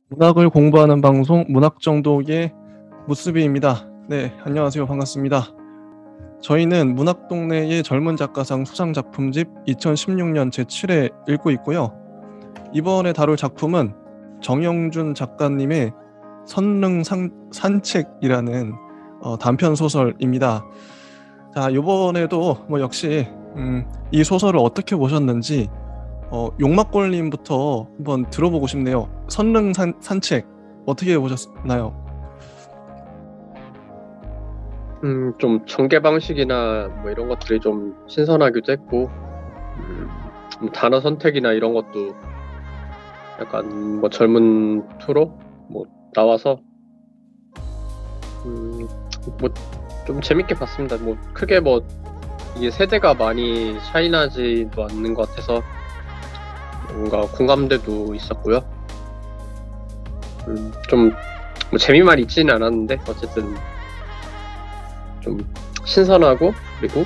문학을 공부하는 방송 문학정독의 무스비입니다. 네, 안녕하세요. 반갑습니다. 저희는 문학동네의 젊은 작가상 수상 작품집 2016년 제7회 읽고 있고요. 이번에 다룰 작품은 정영준 작가님의 산책이라는 단편 소설입니다. 자, 이번에도 역시 이 소설을 어떻게 보셨는지 용막골님부터 한번 들어보고 싶네요. 산책 어떻게 보셨나요? 좀 전개 방식이나 뭐 이런 것들이 좀 신선하기도 했고, 뭐 단어 선택이나 이런 것도 약간 뭐 젊은 투로 뭐 나와서 뭐 좀 재밌게 봤습니다. 뭐 크게 뭐 이게 세대가 많이 차이나지도 않는 것 같아서 뭔가 공감대도 있었고요. 좀 뭐 재미만 있지는 않았는데 어쨌든 좀 신선하고 그리고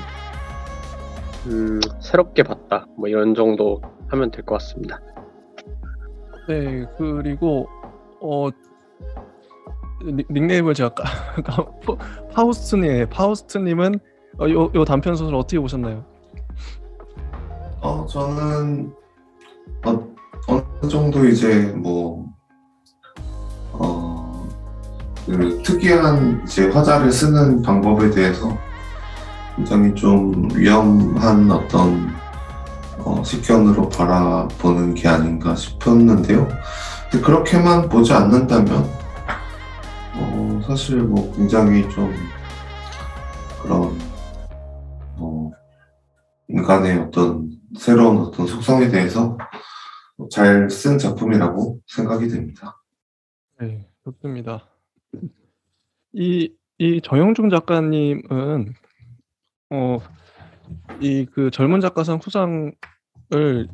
새롭게 봤다. 뭐 이런 정도 하면 될 것 같습니다. 네, 그리고 닉네임을 제가 파우스트님은 요 단편 소설 어떻게 보셨나요? 저는 어느 정도 이제 그 특이한 이제 화자를 쓰는 방법에 대해서 굉장히 좀 위험한 어떤 식견으로 바라보는 게 아닌가 싶었는데요. 근데 그렇게만 보지 않는다면 사실 뭐 굉장히 좀 그런 인간의 어떤 새로운 어떤 속성에 대해서 잘 쓴 작품이라고 생각이 됩니다. 네, 좋습니다. 이 정영준 작가님은 이 그 젊은 작가상 수상을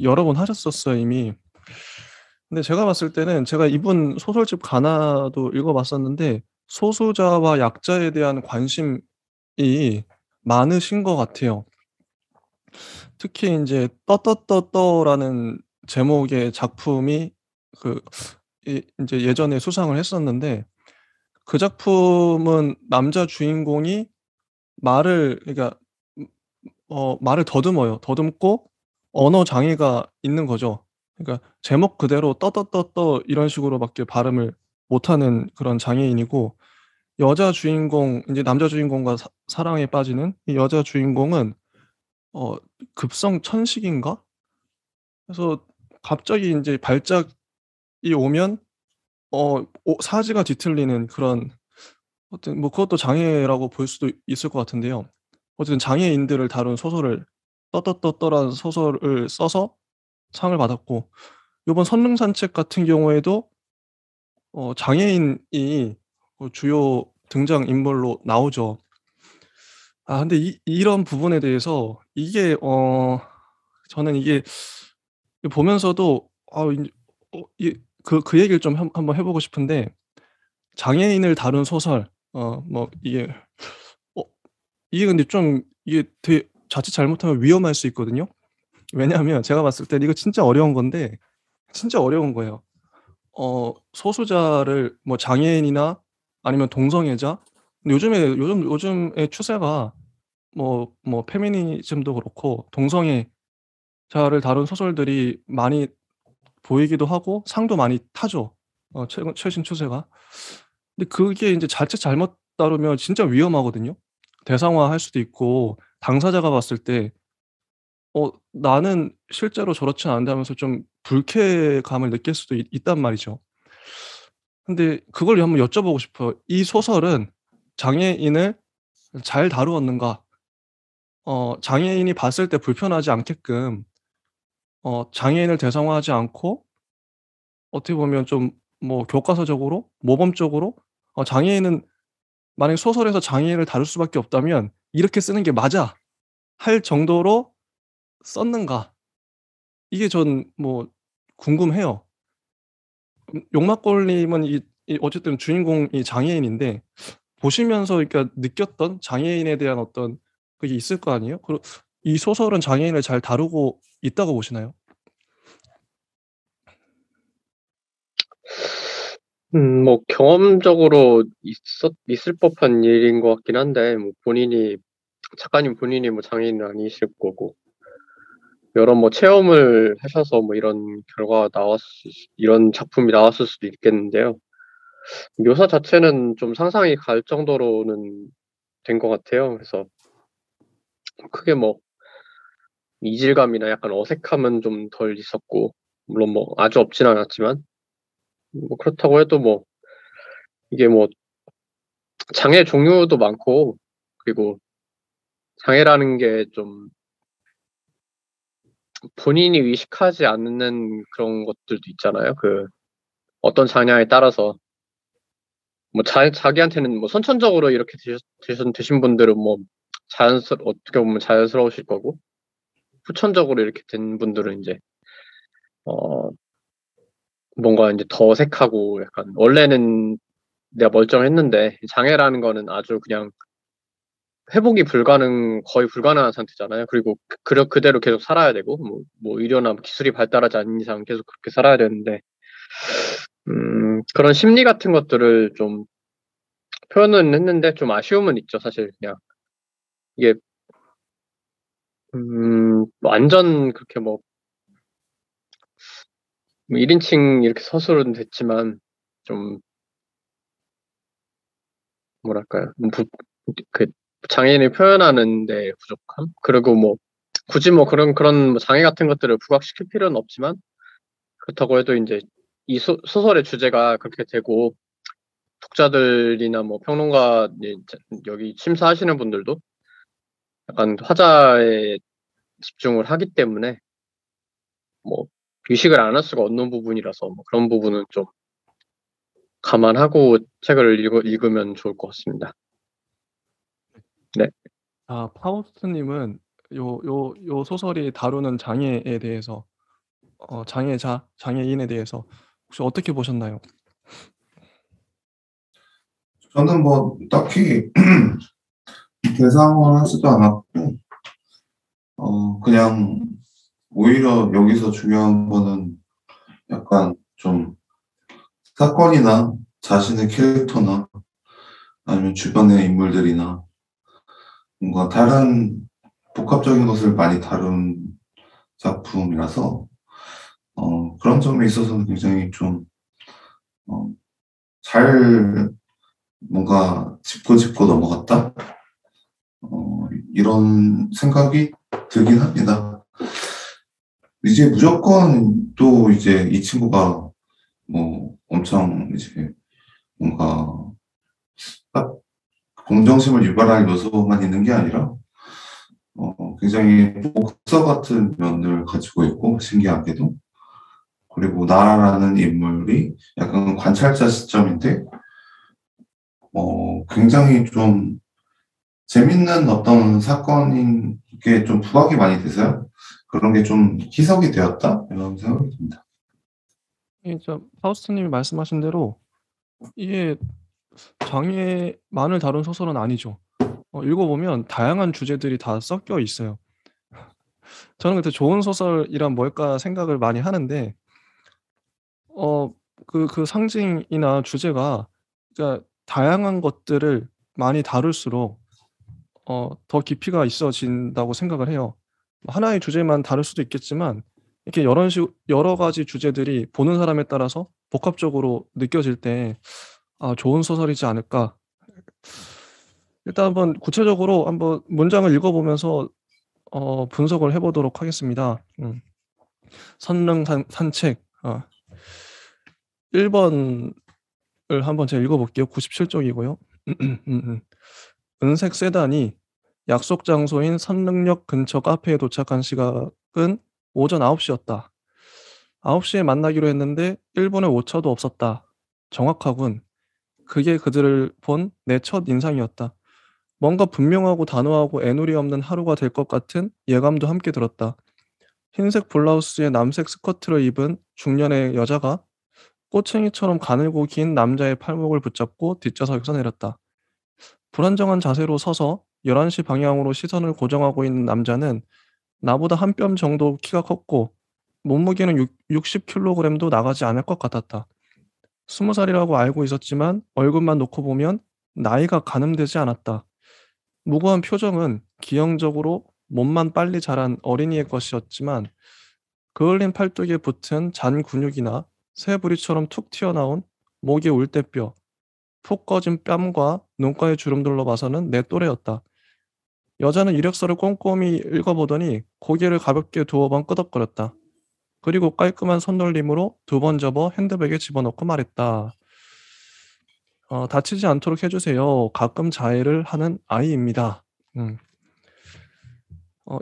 여러 번 하셨었어요, 이미. 근데 제가 봤을 때는 제가 이분 소설집 가나도 읽어봤었는데 소수자와 약자에 대한 관심이 많으신 것 같아요. 특히 이제 떠떠떠떠라는 제목의 작품이 이제 예전에 수상을 했었는데 그 작품은 남자 주인공이 그러니까 말을 더듬어요. 더듬고 언어 장애가 있는 거죠. 그러니까 제목 그대로 떠떠떠떠 이런 식으로밖에 발음을 못하는 그런 장애인이고 여자 주인공 인제 남자 주인공과 사랑에 빠지는 이 여자 주인공은 어 급성 천식인가? 그래서 갑자기 인제 발작이 오면 사지가 뒤틀리는 그런 어떤 그것도 장애라고 볼 수도 있을 것 같은데요. 어쨌든 장애인들을 다룬 소설을 떠떠떠떠라는 소설을 써서 상을 받았고 요번 선릉산책 같은 경우에도 장애인이 주요 등장인물로 나오죠. 근데 이런 부분에 대해서 이게 저는 이게 보면서도 인제 이 그 얘기를 좀 한번 해 보고 싶은데 장애인을 다룬 소설 이게 어 이게 근데 좀 이게 되게 자칫 잘못하면 위험할 수 있거든요. 왜냐하면 제가 봤을 땐 이거 진짜 어려운 건데 진짜 어려운 거예요. 소수자를 뭐 장애인이나 아니면 동성애자 요즘의 추세가 페미니즘도 그렇고 동성애자를 다룬 소설들이 많이 보이기도 하고 상도 많이 타죠. 최신 추세가. 근데 그게 인제 자칫 잘못 다루면 진짜 위험하거든요. 대상화할 수도 있고 당사자가 봤을 때 '나는 실제로 저렇진 않은데.' 하면서 좀 불쾌감을 느낄 수도 있단 말이죠. 근데 그걸 한번 여쭤보고 싶어요. 이 소설은 장애인을 잘 다루었는가? 장애인이 봤을 때 불편하지 않게끔 장애인을 대상화하지 않고 어떻게 보면 좀 교과서적으로 모범적으로 장애인은 만약에 소설에서 장애인을 다룰 수밖에 없다면 '이렇게 쓰는 게 맞아.' 할 정도로 썼는가? 이게 전 궁금해요. 용막골님은 어쨌든 주인공이 장애인인데 보시면서 그러니까 느꼈던 장애인에 대한 어떤 그게 있을 거 아니에요? 이 소설은 장애인을 잘 다루고 있다고 보시나요? 뭐 경험적으로 있을 법한 일인 것 같긴 한데, 뭐 작가님 본인이 뭐 장애인은 아니실 거고, 여러 뭐 체험을 하셔서 뭐 이런 작품이 나왔을 수도 있겠는데요. 묘사 자체는 좀 상상이 갈 정도로는 된 것 같아요. 그래서 크게 뭐 이질감이나 약간 어색함은 좀 덜 있었고, 물론 뭐 아주 없진 않았지만, 뭐 그렇다고 해도 뭐 이게 뭐 장애 종류도 많고, 그리고 장애라는 게 좀 본인이 의식하지 않는 그런 것들도 있잖아요. 그 어떤 장애에 따라서 뭐 자기한테는 뭐 선천적으로 이렇게 되신 분들은 뭐 어떻게 보면 자연스러우실 거고, 후천적으로 이렇게 된 분들은 이제 어 뭔가 이제 더 어색하고, 약간 원래는 내가 멀쩡했는데 장애라는 거는 아주 그냥 회복이 거의 불가능한 상태잖아요. 그리고 그대로 계속 살아야 되고, 뭐 의료나 기술이 발달하지 않는 이상 계속 그렇게 살아야 되는데, 그런 심리 같은 것들을 좀 표현은 했는데 좀 아쉬움은 있죠, 사실. 그냥 이게 완전 그렇게 뭐 1인칭 이렇게 서술은 됐지만, 좀 뭐랄까요, 그 장애인을 표현하는 데 부족함? 그리고 뭐 굳이 뭐 그런 뭐 장애 같은 것들을 부각시킬 필요는 없지만, 그렇다고 해도 이제 이 소설의 주제가 그렇게 되고, 독자들이나 뭐 평론가, 여기 심사하시는 분들도 약간 화자에 집중을 하기 때문에 뭐 의식을 안 할 수가 없는 부분이라서, 뭐 그런 부분은 좀 감안하고 책을 읽으면 좋을 것 같습니다. 네. 파우스트님은 요 소설이 다루는 장애에 대해서, 장애인에 대해서 혹시 어떻게 보셨나요? 저는 뭐 딱히 대상을 하지도 않았고, 그냥 오히려 여기서 중요한 거는 약간 좀 사건이나 자신의 캐릭터나 아니면 주변의 인물들이나 뭔가 다른 복합적인 것을 많이 다룬 작품이라서 그런 점에 있어서는 굉장히 좀 잘 뭔가 짚고 넘어갔다, 이런 생각이 들긴 합니다. 이제 무조건 또 이제 이 친구가 뭐 엄청 이제 뭔가 딱 공정심을 유발할 요소만 있는 게 아니라 굉장히 복서 같은 면을 가지고 있고, 신기하게도. 그리고 나라는 인물이 약간 관찰자 시점인데 굉장히 좀 재밌는 어떤 사건인 게 좀 부각이 많이 돼서요. 그런 게 좀 희석이 되었다, 이런 생각이 듭니다. 진짜 파우스트님이 말씀하신 대로 이게 장애만을 다룬 소설은 아니죠. 읽어보면 다양한 주제들이 다 섞여 있어요. 저는 그때 좋은 소설이란 뭘까 생각을 많이 하는데, 그 상징이나 주제가, 그러니까 다양한 것들을 많이 다룰수록 더 깊이가 있어진다고 생각을 해요. 하나의 주제만 다룰 수도 있겠지만, 이렇게 여러 가지 주제들이 보는 사람에 따라서 복합적으로 느껴질 때 '아, 좋은 소설이지 않을까.' 일단 한번 구체적으로 한번 문장을 읽어 보면서 분석을 해 보도록 하겠습니다. 선릉 산책, 1 번을 한번 제가 읽어 볼게요. 97 쪽이고요. 은색 세단이 약속 장소인 선릉역 근처 카페에 도착한 시각은 오전 9 시였다. 9 시에 만나기로 했는데 1 분의 오차도 없었다. 정확하군. 그게 그들을 본 내 첫 인상이었다. 뭔가 분명하고 단호하고 애누리 없는 하루가 될 것 같은 예감도 함께 들었다. 흰색 블라우스에 남색 스커트를 입은 중년의 여자가 꼬챙이처럼 가늘고 긴 남자의 팔목을 붙잡고 뒷좌석에서 내렸다. 불안정한 자세로 서서 11시 방향으로 시선을 고정하고 있는 남자는 나보다 한 뼘 정도 키가 컸고 몸무게는 60kg도 나가지 않을 것 같았다. 20살이라고 알고 있었지만 얼굴만 놓고 보면 나이가 가늠되지 않았다. 무고한 표정은 기형적으로 몸만 빨리 자란 어린이의 것이었지만 그을린 팔뚝에 붙은 잔 근육이나 새부리처럼 툭 튀어나온 목의 울대뼈, 푹 꺼진 뺨과 눈가의 주름들로 봐서는 내 또래였다. 여자는 이력서를 꼼꼼히 읽어보더니 고개를 가볍게 두어 번 끄덕거렸다. 그리고 깔끔한 손놀림으로 2번 접어 핸드백에 집어넣고 말했다. 다치지 않도록 해주세요. 가끔 자해를 하는 아이입니다.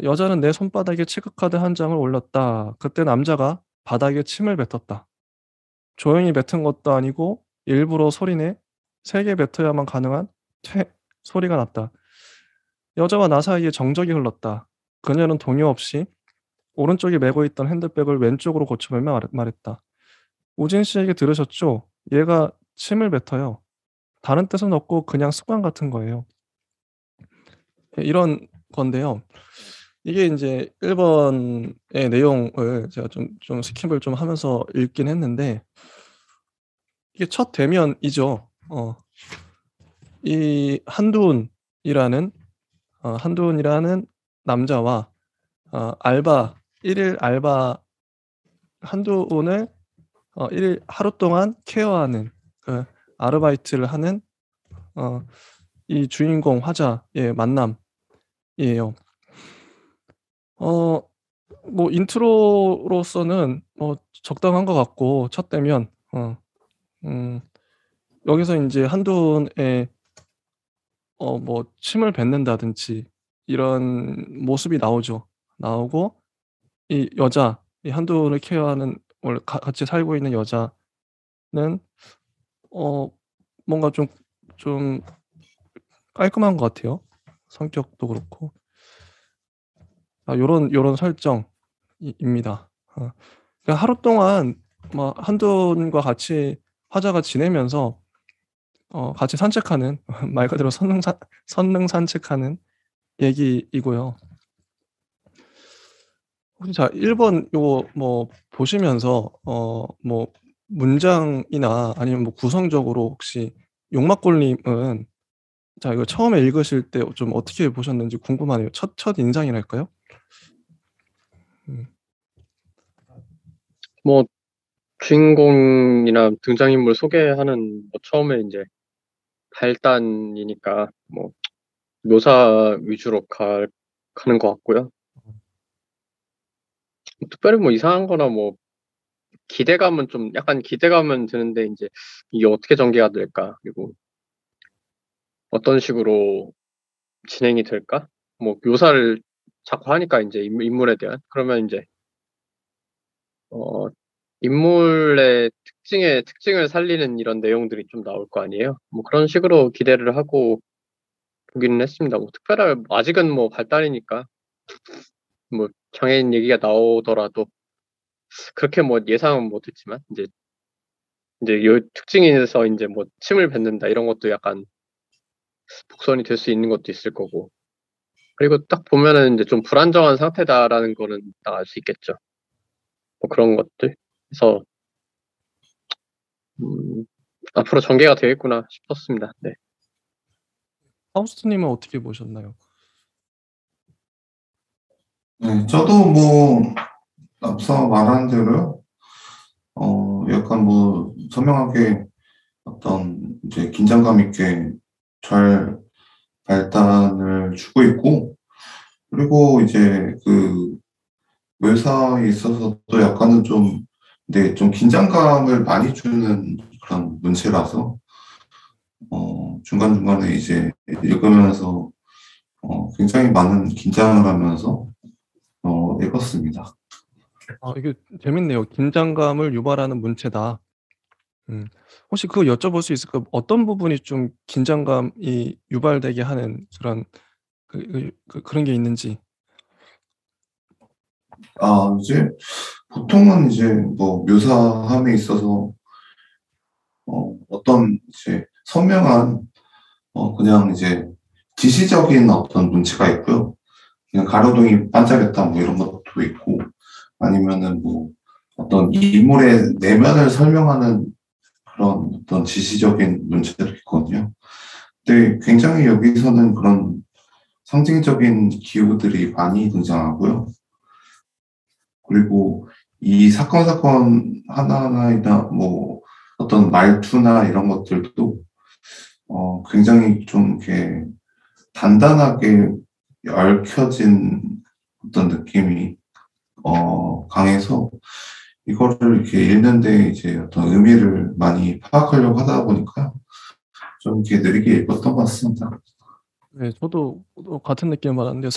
여자는 내 손바닥에 체크카드 한 장을 올렸다. 그때 남자가 바닥에 침을 뱉었다. 조용히 뱉은 것도 아니고 일부러 소리내 세게 뱉어야만 가능한 퇴 소리가 났다. 여자와 나 사이에 정적이 흘렀다. 그녀는 동요 없이 오른쪽에 메고 있던 핸드백을 왼쪽으로 고쳐보며 말했다. 우진 씨에게 들으셨죠? 얘가 침을 뱉어요. 다른 뜻은 없고 그냥 습관 같은 거예요. 이런 건데요. 이게 이제 1번의 내용을 제가 좀 스킵을 좀 하면서 읽긴 했는데 이게 첫 대면이죠. 이 한두훈이라는 남자와 알바 1일 알바 한두훈을 1일 하루 동안 케어하는 그 아르바이트를 하는 이 주인공 화자의 만남이에요. 뭐 인트로로서는 뭐 적당한 것 같고 첫 대면 여기서 인제 한두훈의 뭐 침을 뱉는다든지 이런 모습이 나오고 이 여자 이 한두훈을 케어하는 원래 같이 살고 있는 여자는 뭔가 좀 깔끔한 것 같아요. 성격도 그렇고. 요런 설정입니다. 그러니까 하루 동안 뭐 한두훈과 같이 화자가 지내면서 같이 산책하는 말 그대로 선능 산책하는 얘기이고요. 혹시 자 1번 요거 뭐 보시면서 뭐 문장이나 아니면 뭐 구성적으로 혹시 용막골님은 자 이거 처음에 읽으실 때 좀 어떻게 보셨는지 궁금하네요. 첫 인상이랄까요? 뭐 주인공이나 등장인물 소개하는 뭐 처음에 이제 발단이니까 뭐 묘사 위주로 가는 것 같고요. 특별히 뭐 이상한 거나 뭐 약간 기대감은 드는데 이제 이게 어떻게 전개가 될까? 그리고 어떤 식으로 진행이 될까? 뭐 묘사를 자꾸 하니까 이제 인물에 대한 그러면 이제 인물의 특징을 살리는 이런 내용들이 좀 나올 거 아니에요. 뭐 그런 식으로 기대를 하고 보기는 했습니다. 뭐 특별할 아직은 뭐 발단이니까 뭐 장애인 얘기가 나오더라도 그렇게 뭐 예상은 못했지만 이제 요 특징에서 이제 뭐 침을 뱉는다 이런 것도 약간 복선이 될 수 있는 것도 있을 거고 그리고 딱 보면은 이제 좀 불안정한 상태다라는 거는 딱 알 수 있겠죠. 뭐 그런 것들 그래서 앞으로 전개가 되겠구나 싶었습니다. 네. 하우스님은 어떻게 보셨나요? 네, 저도 뭐 앞서 말한 대로요. 약간 뭐 선명하게 어떤 이제 긴장감 있게 잘 발단을 주고 있고, 그리고 이제 그 묘사에 있어서 또 약간은 좀, 네, 좀 긴장감을 많이 주는 그런 문체라서, 중간중간에 이제 읽으면서, 굉장히 많은 긴장을 하면서, 읽었습니다. 이게 재밌네요. 긴장감을 유발하는 문체다. 혹시 그거 여쭤볼 수 있을까요? 어떤 부분이 좀 긴장감이 유발되게 하는 그런 그런 게 있는지. 이제 보통은 이제 뭐 묘사함에 있어서, 어떤 이제 선명한, 그냥 이제 지시적인 어떤 문체가 있고요. 그냥 가로등이 반짝였다 뭐 이런 것도 있고, 아니면은 뭐 어떤 인물의 내면을 설명하는 그런 어떤 지시적인 문제들이 있거든요. 근데 굉장히 여기서는 그런 상징적인 기호들이 많이 등장하고요. 그리고 이 사건 하나하나이나 뭐 어떤 말투나 이런 것들도 굉장히 좀 이렇게 단단하게 얽혀진 어떤 느낌이 강해서 이거를 이렇게 읽는데 이제 어떤 의미를 많이 파악하려고 하다 보니까 좀 이렇게 느리게 읽었던 것 같습니다. 네, 저도 같은 느낌을 받았는데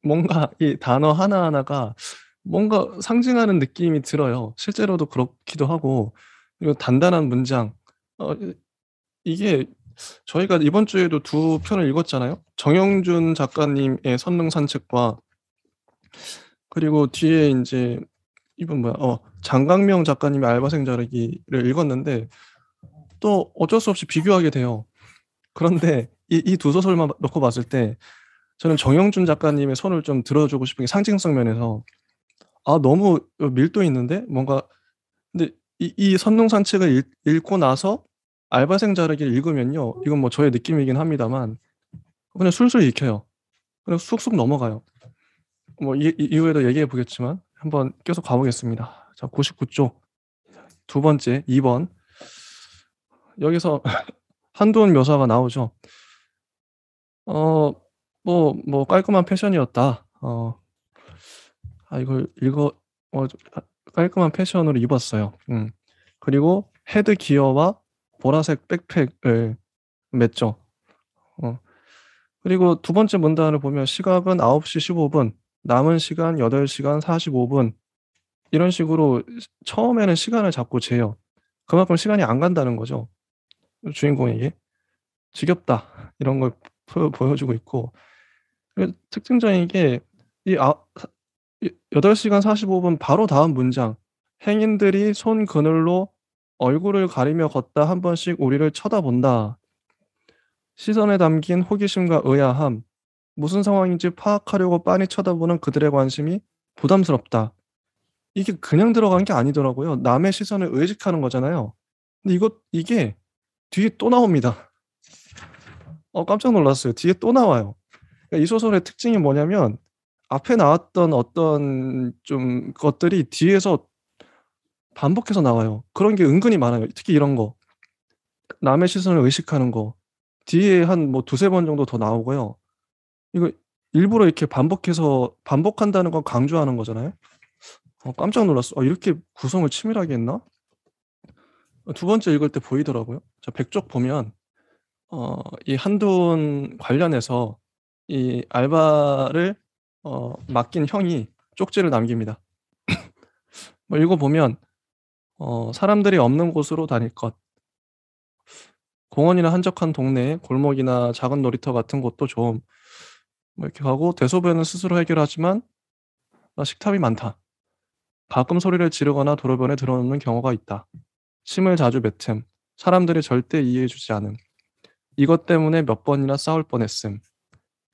뭔가 이 단어 하나하나가 뭔가 상징하는 느낌이 들어요. 실제로도 그렇기도 하고 그리고 단단한 문장. 이게 저희가 이번 주에도 두 편을 읽었잖아요. 정영준 작가님의 선릉산책과 그리고 뒤에 인제 이분 뭐야 장강명 작가님의 알바생 자르기를 읽었는데 또 어쩔 수 없이 비교하게 돼요. 그런데 이 두 소설만 놓고 봤을 때 저는 정영준 작가님의 손을 좀 들어주고 싶은 게 상징성 면에서 너무 밀도 있는데 뭔가 근데 이 선릉산책을 읽고 나서 알바생 자르기를 읽으면요. 이건 뭐 저의 느낌이긴 합니다만 그냥 술술 읽혀요. 그냥 쑥쑥 넘어가요. 뭐 이후에도 얘기해 보겠지만 한번 계속 가 보겠습니다. 자 99쪽 두 번째 2 번. 여기서 한돈 묘사가 나오죠. 깔끔한 패션이었다. 이걸 깔끔한 패션으로 입었어요. 그리고 헤드 기어와 보라색 백팩을 맸죠. 그리고 두 번째 문단을 보면 시각은 9시 15분, 남은 시간 8시간 45분 이런 식으로 처음에는 시간을 자꾸 재요. 그만큼 시간이 안 간다는 거죠. 주인공에게. 지겹다. 이런 걸 보여주고 있고 특징적인 게 이 8시간 45분 바로 다음 문장 행인들이 손 그늘로 얼굴을 가리며 걷다 한 번씩 우리를 쳐다본다. 시선에 담긴 호기심과 의아함, 무슨 상황인지 파악하려고 빤히 쳐다보는 그들의 관심이 부담스럽다. 이게 그냥 들어간 게 아니더라고요. 남의 시선을 의식하는 거잖아요. 근데 이게 뒤에 또 나옵니다. 깜짝 놀랐어요. 뒤에 또 나와요. 그러니까 이 소설의 특징이 뭐냐면 앞에 나왔던 어떤 좀 것들이 뒤에서 반복해서 나와요. 그런 게 은근히 많아요. 특히 이런 거. 남의 시선을 의식하는 거. 뒤에 한 뭐 두세 번 정도 더 나오고요. 이거 일부러 이렇게 반복한다는 건 강조하는 거잖아요. 깜짝 놀랐어. 이렇게 구성을 치밀하게 했나? 두 번째 읽을 때 보이더라고요. 자 100쪽 보면 이 한돈 관련해서 이 알바를 맡긴 형이 쪽지를 남깁니다. 뭐 읽어 보면 사람들이 없는 곳으로 다닐 것. 공원이나 한적한 동네, 골목이나 작은 놀이터 같은 곳도 좀 뭐 이렇게 가고 대소변은 스스로 해결하지만 식탐이 많다. 가끔 소리를 지르거나 도로변에 들어놓는 경우가 있다. 침을 자주 뱉음. 사람들이 절대 이해해 주지 않음. 이것 때문에 몇 번이나 싸울 뻔했음.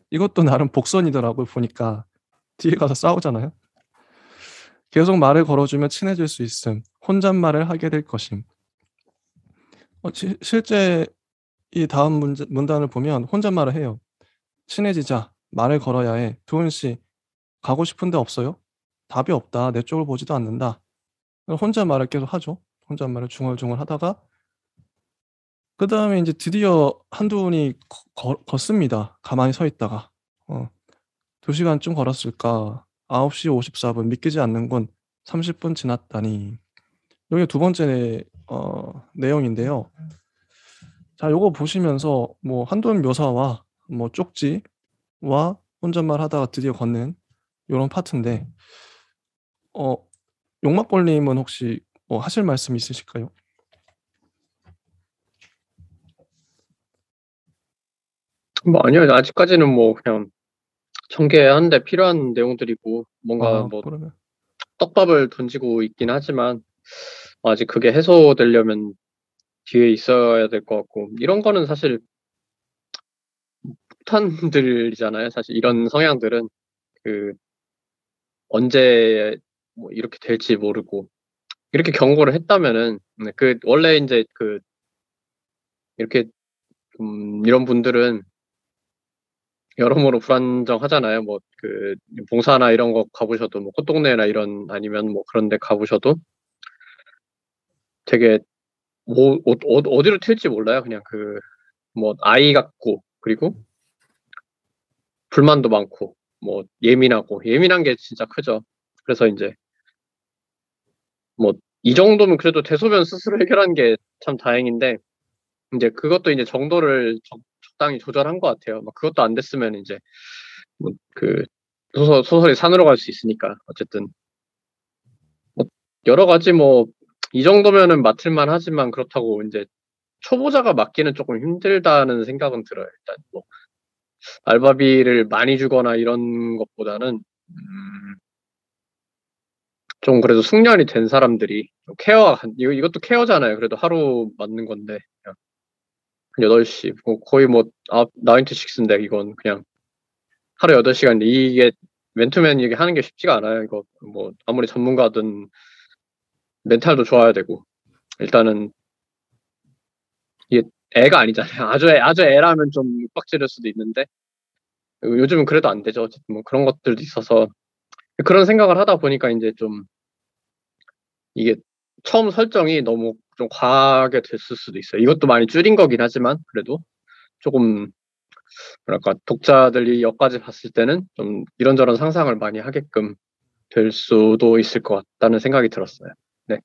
이것도 나름 복선이더라고요 보니까. 뒤에 가서 싸우잖아요. 계속 말을 걸어주면 친해질 수 있음. 혼잣말을 하게 될 것임. 실제 이 다음 문단을 보면 혼잣말을 해요. 친해지자. 말을 걸어야 해. 도훈 씨, 가고 싶은 데 없어요? 답이 없다. 내 쪽을 보지도 않는다. 혼잣말을 계속 하죠. 혼잣말을 중얼중얼 하다가 그다음에 인제 드디어 한두훈이 걷습니다. 가만히 서 있다가. 2 시간쯤 걸었을까. 9시 54분 믿기지 않는군. 30분 지났다니. 요게 두 번째 내용인데요. 자 요거 보시면서 뭐 한두훈 묘사와 뭐 쪽지와 혼잣말 하다가 드디어 걷는 요런 파트인데 어 용막벌 님은 혹시 뭐 하실 말씀 있으실까요? 뭐 아니요. 아직까지는 뭐 그냥 전개하는 데 필요한 내용들이고 뭔가 뭐 그러면 떡밥을 던지고 있긴 하지만 아직 그게 해소되려면 뒤에 있어야 될 것 같고 이런 거는 사실 폭탄들이잖아요. 사실 이런 성향들은 그 언제 뭐 이렇게 될지 모르고 이렇게 경고를 했다면은 원래 이제 이렇게 이런 분들은 여러모로 불안정하잖아요. 뭐 봉사나 이런 거 가보셔도 뭐 꽃동네나 이런 아니면 뭐 그런 데 가보셔도 되게 뭐 어디로 튈지 몰라요. 그냥 뭐 아이 같고 그리고 불만도 많고 뭐 예민한 게 진짜 크죠. 그래서 이제 뭐 이 정도면 그래도 대소변 스스로 해결한 게 참 다행인데 이제 그것도 이제 정도를 적당히 조절한 것 같아요. 막 그것도 안 됐으면 이제 뭐 소설이 산으로 갈 수 있으니까 어쨌든 뭐 여러 가지 뭐 이 정도면은 맡을만 하지만 그렇다고 이제 초보자가 맡기는 조금 힘들다는 생각은 들어요. 일단 뭐 알바비를 많이 주거나 이런 것보다는 좀 그래도 숙련이 된 사람들이 이것도 케어잖아요. 그래도 하루 맞는 건데 그냥 한 8시 거의 뭐 9 to 6인데 이건 그냥 하루 8시간인데 이게 맨투맨 이게 하는 게 쉽지가 않아요. 이거 뭐 아무리 전문가든 멘탈도 좋아야 되고 일단은 이게 애가 아니잖아요. 아주 애라면 좀 빡치를 수도 있는데 요즘은 그래도 안 되죠. 어쨌든 뭐 그런 것들도 있어서 그런 생각을 하다 보니까 이제 좀 이게 처음 설정이 너무 좀 과하게 됐을 수도 있어요. 이것도 많이 줄인 거긴 하지만 그래도 조금 뭐랄까 독자들이 여기까지 봤을 때는 좀 이런저런 상상을 많이 하게끔 될 수도 있을 것 같다는 생각이 들었어요. 네,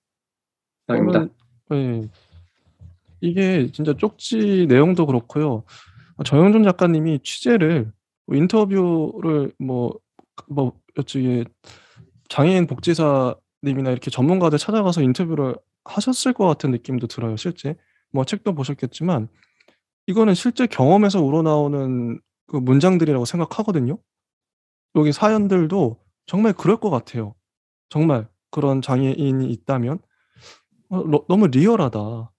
이상입니다. 저는 예. 이게 진짜 쪽지 내용도 그렇고요. 정영준 작가님이 취재를 인터뷰를 장애인 복지사님이나 이렇게 전문가들 찾아가서 인터뷰를 하셨을 것 같은 느낌도 들어요, 실제. 뭐 책도 보셨겠지만 이거는 실제 경험에서 우러나오는 그 문장들이라고 생각하거든요. 여기 사연들도 정말 그럴 것 같아요. 정말 그런 장애인이 있다면 너무 리얼하다.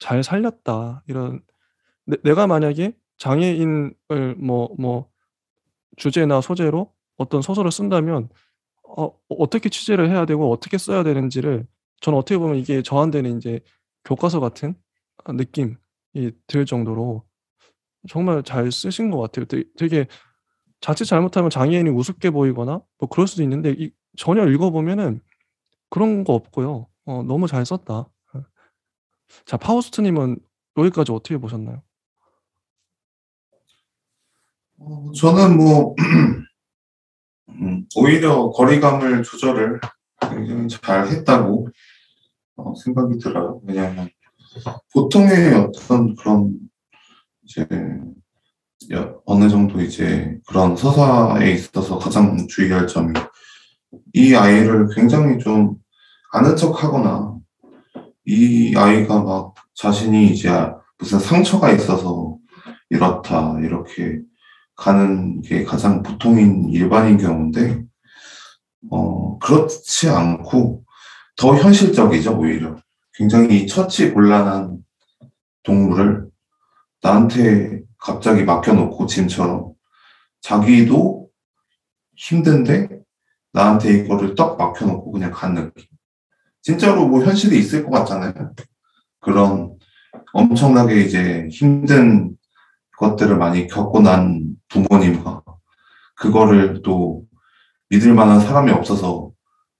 잘 살렸다. 이런 내가 만약에 장애인을 주제나 소재로 어떤 소설을 쓴다면 어떻게 취재를 해야 되고 어떻게 써야 되는지를 저는 어떻게 보면 이게 저한테는 인제 교과서 같은 느낌이 들 정도로 정말 잘 쓰신 것 같아요. 되게 자칫 잘못하면 장애인이 우습게 보이거나 뭐 그럴 수도 있는데 전혀 읽어 보면은 그런 거 없고요. 너무 잘 썼다. 자, 파우스트 님은 여기까지 어떻게 보셨나요? 저는 뭐 오히려 거리감을 조절을 굉장히 잘 했다고 생각이 들어요. 왜냐하면 보통의 어떤 그런 이제 어느 정도 이제 그런 서사에 있어서 가장 주의할 점이 이 아이를 굉장히 좀 아는 척하거나 이 아이가 막 자신이 이제 무슨 상처가 있어서 이렇다 이렇게 가는 게 가장 보통인 일반인 경우인데 그렇지 않고 더 현실적이죠. 오히려 굉장히 처치곤란한 동물을 나한테 갑자기 맡겨놓고 짐처럼 자기도 힘든데 나한테 이거를 떡 맡겨놓고 그냥 간 느낌. 진짜로 뭐 현실에 있을 것 같잖아요. 그런 엄청나게 이제 힘든 것들을 많이 겪고 난 부모님과 그거를 또 믿을 만한 사람이 없어서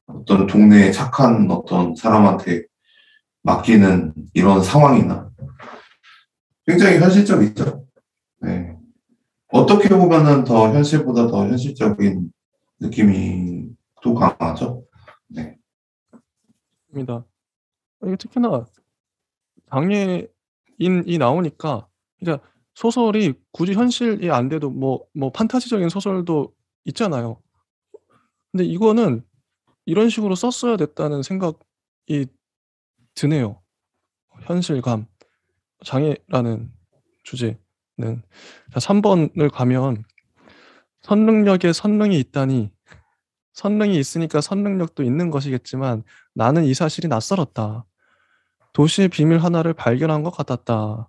어떤 동네에 착한 어떤 사람한테 맡기는 이런 상황이나 굉장히 현실적이죠. 네. 어떻게 보면은 더 현실보다 더 현실적인 느낌이 또 강하죠. 네. 입니다. 이게 특히나 장애인이 나오니까 그러니까 소설이 굳이 현실이 안 돼도 판타지적인 소설도 있잖아요. 근데 이거는 이런 식으로 썼어야 됐다는 생각이 드네요. 현실감, 장애라는 주제는. 자, 3 번을 가면 "선능력에 선능이 있다니 선능이 있으니까 선능력도 있는 것이겠지만 나는 이 사실이 낯설었다. 도시의 비밀 하나를 발견한 것 같았다."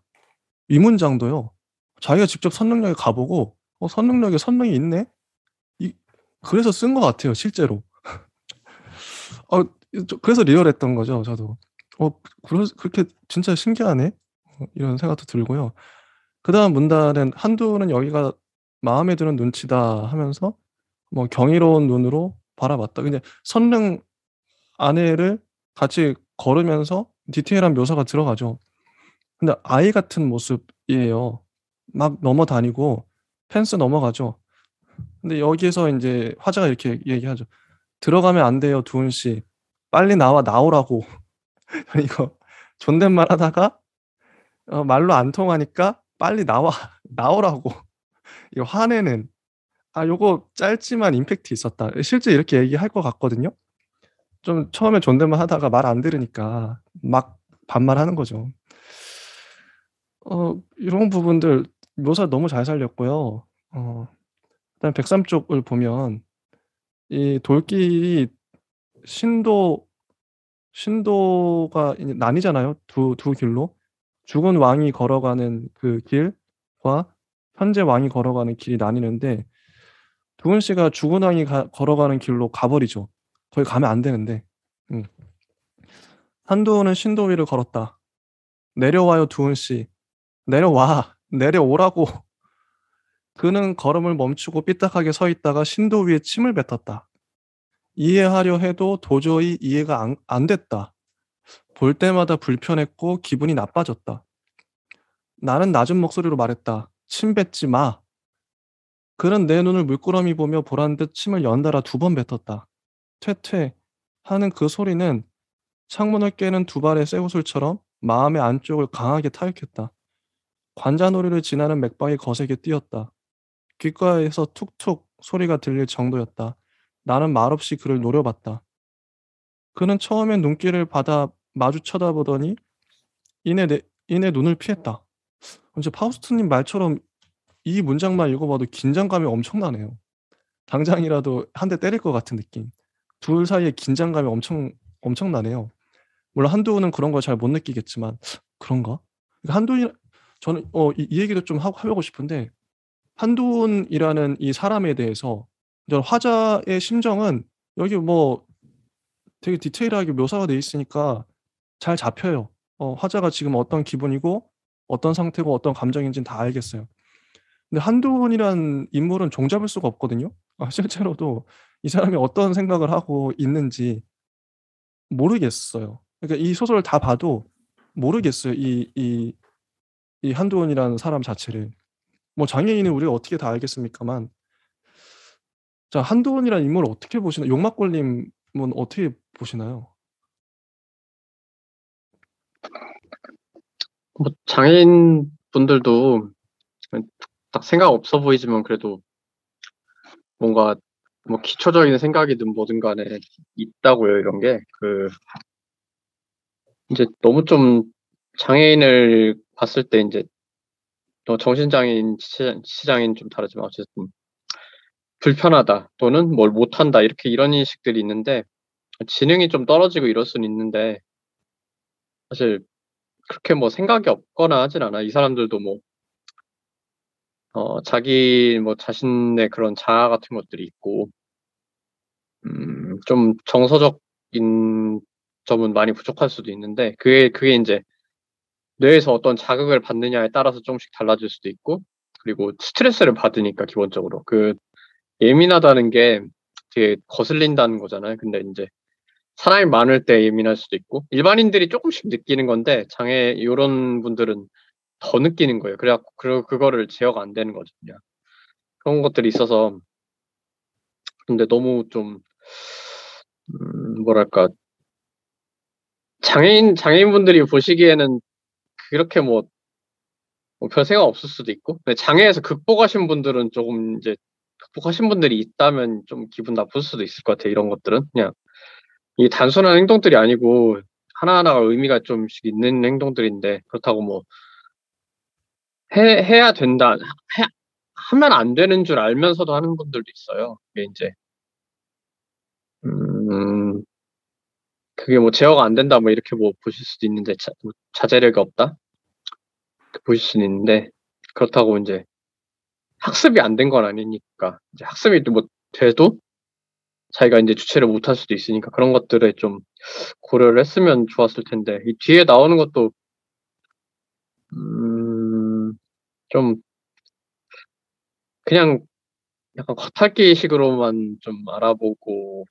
이 문장도요. 자기가 직접 선능력에 가 보고 선능력에 선능이 있네?' 이 그래서 쓴 것 같아요 실제로. 그래서 리얼했던 거죠 저도. 그렇게 진짜 신기하네. 이런 생각도 들고요. 그다음 문단은 "한두는 여기가 마음에 드는 눈치다." 하면서 뭐 "경이로운 눈으로 바라봤다." 근데 선릉 안에를 같이 걸으면서 디테일한 묘사가 들어가죠. 근데 아이 같은 모습이에요. 막 넘어다니고 펜스 넘어가죠. 근데 여기에서 인제 화자가 이렇게 얘기하죠. "들어가면 안 돼요, 두은 씨. 빨리 나오라고." 이거 존댓말 하다가 말로 안 통하니까 "빨리 나오라고." 이거 화내는. 요거 짧지만 임팩트 있었다. 실제 이렇게 얘기할 것 같거든요. 좀 처음에 존댓말 하다가 말 안 들으니까 막 반말하는 거죠. 이런 부분들 묘사 너무 잘 살렸고요. 그다음에 백삼쪽을 보면 이 돌길이 신도 신도가 이제 나뉘잖아요, 두 길로. 죽은 왕이 걸어가는 그 길과 현재 왕이 걸어가는 길이 나뉘는데 두은 씨가 죽은 왕이 걸어가는 길로 가 버리죠. 거기 가면 안 되는데. 음. "한두는 신도 위를 걸었다. 내려와요, 두은 씨. 내려와. 내려오라고." 그는 걸음을 멈추고 삐딱하게 서 있다가 신도 위에 침을 뱉었다. 이해하려 해도 도저히 이해가 안 됐다. 볼 때마다 불편했고 기분이 나빠졌다. 나는 낮은 목소리로 말했다. "침 뱉지 마." 그는 내 눈을 물끄러미 보며 보란 듯 침을 연달아 2번 뱉었다. "퇴퇴." 하는 그 소리는 창문을 깨는 2발의 쇠구슬처럼 마음의 안쪽을 강하게 타격했다. 관자놀이를 지나는 맥박이 거세게 뛰었다. 귓가에서 툭툭 소리가 들릴 정도였다. 나는 말없이 그를 노려봤다. 그는 처음엔 눈길을 받아 마주 쳐다보더니 이내 눈을 피했다. 이제 파우스트님 말처럼 이 문장만 읽어봐도 긴장감이 엄청나네요. 당장이라도 한 대 때릴 것 같은 느낌. 둘 사이의 긴장감이 엄청나네요. 물론 한두는 그런 걸 잘 못 느끼겠지만 그런가? 그러니까 한두이 저는 이 얘기도 좀 하고 싶은데 한두은이라는 이 사람에 대해서 이제 화자의 심정은 여기 뭐 되게 디테일하게 묘사가 돼 있으니까 잘 잡혀요. 화자가 지금 어떤 기분이고 어떤 상태고 어떤 감정인지는 다 알겠어요. 근데 한두은이란 인물은 종잡을 수가 없거든요. 실제로도 이 사람이 어떤 생각을 하고 있는지 모르겠어요. 그러니까 이 소설을 다 봐도 모르겠어요. 이 한두은이라는 사람 자체를. 뭐 장애인은 우리가 어떻게 다 알겠습니까만 자 한두은이라는 인물을 어떻게 보시나요? 용막골님은 어떻게 보시나요? 뭐 장애인 분들도 딱 생각 없어 보이지만 그래도 뭔가 뭐 기초적인 생각이든 뭐든 간에 있다고요, 이런 게. 이제 너무 좀 장애인을 봤을 때 이제 정신장애인, 지체장애인 좀 다르지만 어쨌든 불편하다 또는 뭘 못한다 이런 인식들이 있는데 지능이 좀 떨어지고 이럴 수는 있는데 사실 그렇게 뭐 생각이 없거나 하진 않아. 이 사람들도 뭐 자기 뭐 자신의 그런 자아 같은 것들이 있고 좀 정서적인 점은 많이 부족할 수도 있는데 그게 인제 뇌에서 어떤 자극을 받느냐에 따라서 쪼금씩 달라질 수도 있고 그리고 스트레스를 받으니까 기본적으로 예민하다는 게 되게 거슬린다는 거잖아요. 근데 인제 사람이 많을 때 예민할 수도 있고 일반인들이 쪼끔씩 느끼는 건데 요런 분들은 더 느끼는 거예요. 그래 갖고 그거를 제어가 안 되는 거죠 그냥. 그런 것들이 있어서 근데 너무 좀 뭐랄까 장애인분들이 보시기에는 그렇게 뭐 별 생각 없을 수도 있고 근데 장애에서 극복하신 분들은 조금 이제 극복하신 분들이 있다면 좀 기분 나쁠 수도 있을 것 같아요, 이런 것들은. 그냥 이게 단순한 행동들이 아니고 하나하나가 의미가 좀씩 있는 행동들인데 그렇다고 뭐 해야 된다, 해 하면 안 되는 줄 알면서도 하는 분들도 있어요. 그게 인제 음 그게 뭐 제어가 안 된다 뭐 이렇게 뭐 보실 수도 있는데 뭐 자제력이 없다? 보실 수는 있는데 그렇다고 인제 학습이 안 된 건 아니니까. 이제 학습이 뭐 돼도 자기가 이제 주체를 못할 수도 있으니까 그런 것들에 좀 고려를 했으면 좋았을 텐데 이 뒤에 나오는 것도 좀 그냥 약간 겉핥기식으로만 좀 알아보고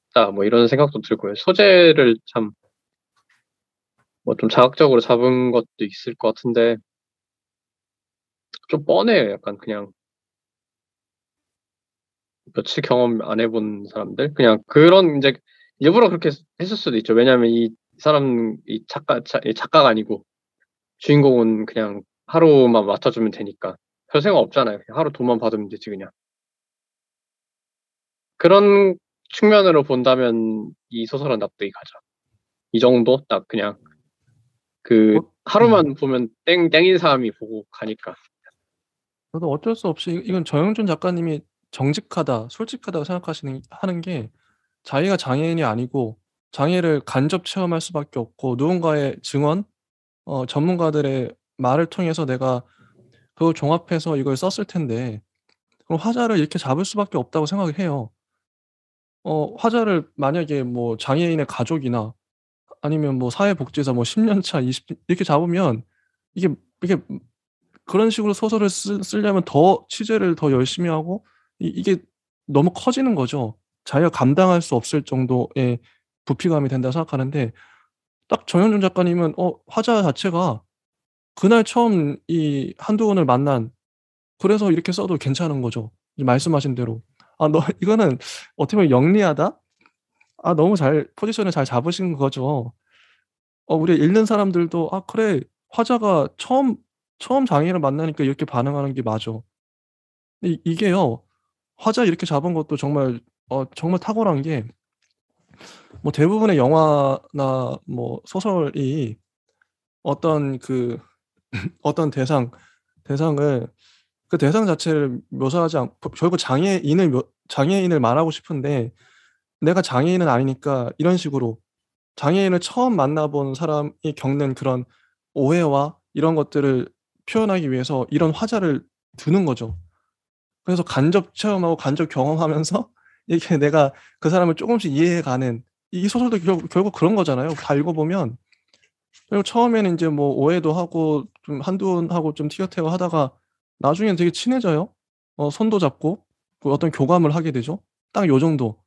했다 뭐 이런 생각도 들고요. 소재를 참 뭐 좀 자극적으로 잡은 것도 있을 것 같은데 좀 뻔해요. 약간 그냥 며칠 경험 안 해본 사람들 그냥 그런 이제 일부러 그렇게 했을 수도 있죠. 왜냐하면 이 사람 이 작가가 아니고 주인공은 그냥 하루만 맡아주면 되니까 별 생각 없잖아요. 그냥 하루 돈만 받으면 되지 그냥. 그런 측면으로 본다면 이 소설은 납득이 가죠. 이 정도 딱 그냥 그 어, 하루만 보면 땡인 사람이 보고 가니까. 저도 어쩔 수 없이 이건 정영준 작가님이 정직하다, 솔직하다고 하는 게 자기가 장애인이 아니고 장애를 간접 체험할 수밖에 없고 누군가의 증언, 전문가들의 말을 통해서 내가 그걸 종합해서 이걸 썼을 텐데 그럼 화자를 이렇게 잡을 수밖에 없다고 생각을 해요. 화자를 만약에 뭐 장애인의 가족이나 아니면 뭐 사회복지사 뭐 10년 차, 20 이렇게 잡으면 이게 이게 그런 식으로 소설을 쓰려면 더 취재를 더 열심히 하고 이게 너무 커지는 거죠. 자기가 감당할 수 없을 정도의 부피감이 된다고 생각하는데 딱 정현준 작가님은 화자 자체가 그날 처음 이 한두훈을 만난 그래서 이렇게 써도 괜찮은 거죠. 이 말씀하신 대로. 아 너 이거는 어떻게 보면 영리하다? 아 너무 잘 포지션을 잘 잡으신 거죠. 우리 읽는 사람들도 '아 그래. 화자가 처음 장애인을 만나니까 이렇게 반응하는 게 맞아.' 근데 이게요. 화자 이렇게 잡은 것도 정말 탁월한 게 뭐 대부분의 영화나 뭐 소설이 어떤 그 어떤 대상을 그 대상 자체를 묘사하지 않고 결국 장애인을 말하고 싶은데 내가 장애인은 아니니까 이런 식으로 장애인을 처음 만나 본 사람이 겪는 그런 오해와 이런 것들을 표현하기 위해서 이런 화자를 두는 거죠. 그래서 간접 체험하고 간접 경험하면서 이렇게 내가 그 사람을 쪼금씩 이해해 가는 이 소설도 결국 그런 거잖아요. 다 읽어 보면 그리고 처음에는 인제 뭐 오해도 하고 좀 한두훈하고 좀 티격태격 하다가 나중에는 되게 친해져요. 손도 잡고 그 어떤 교감을 하게 되죠. 딱 요 정도.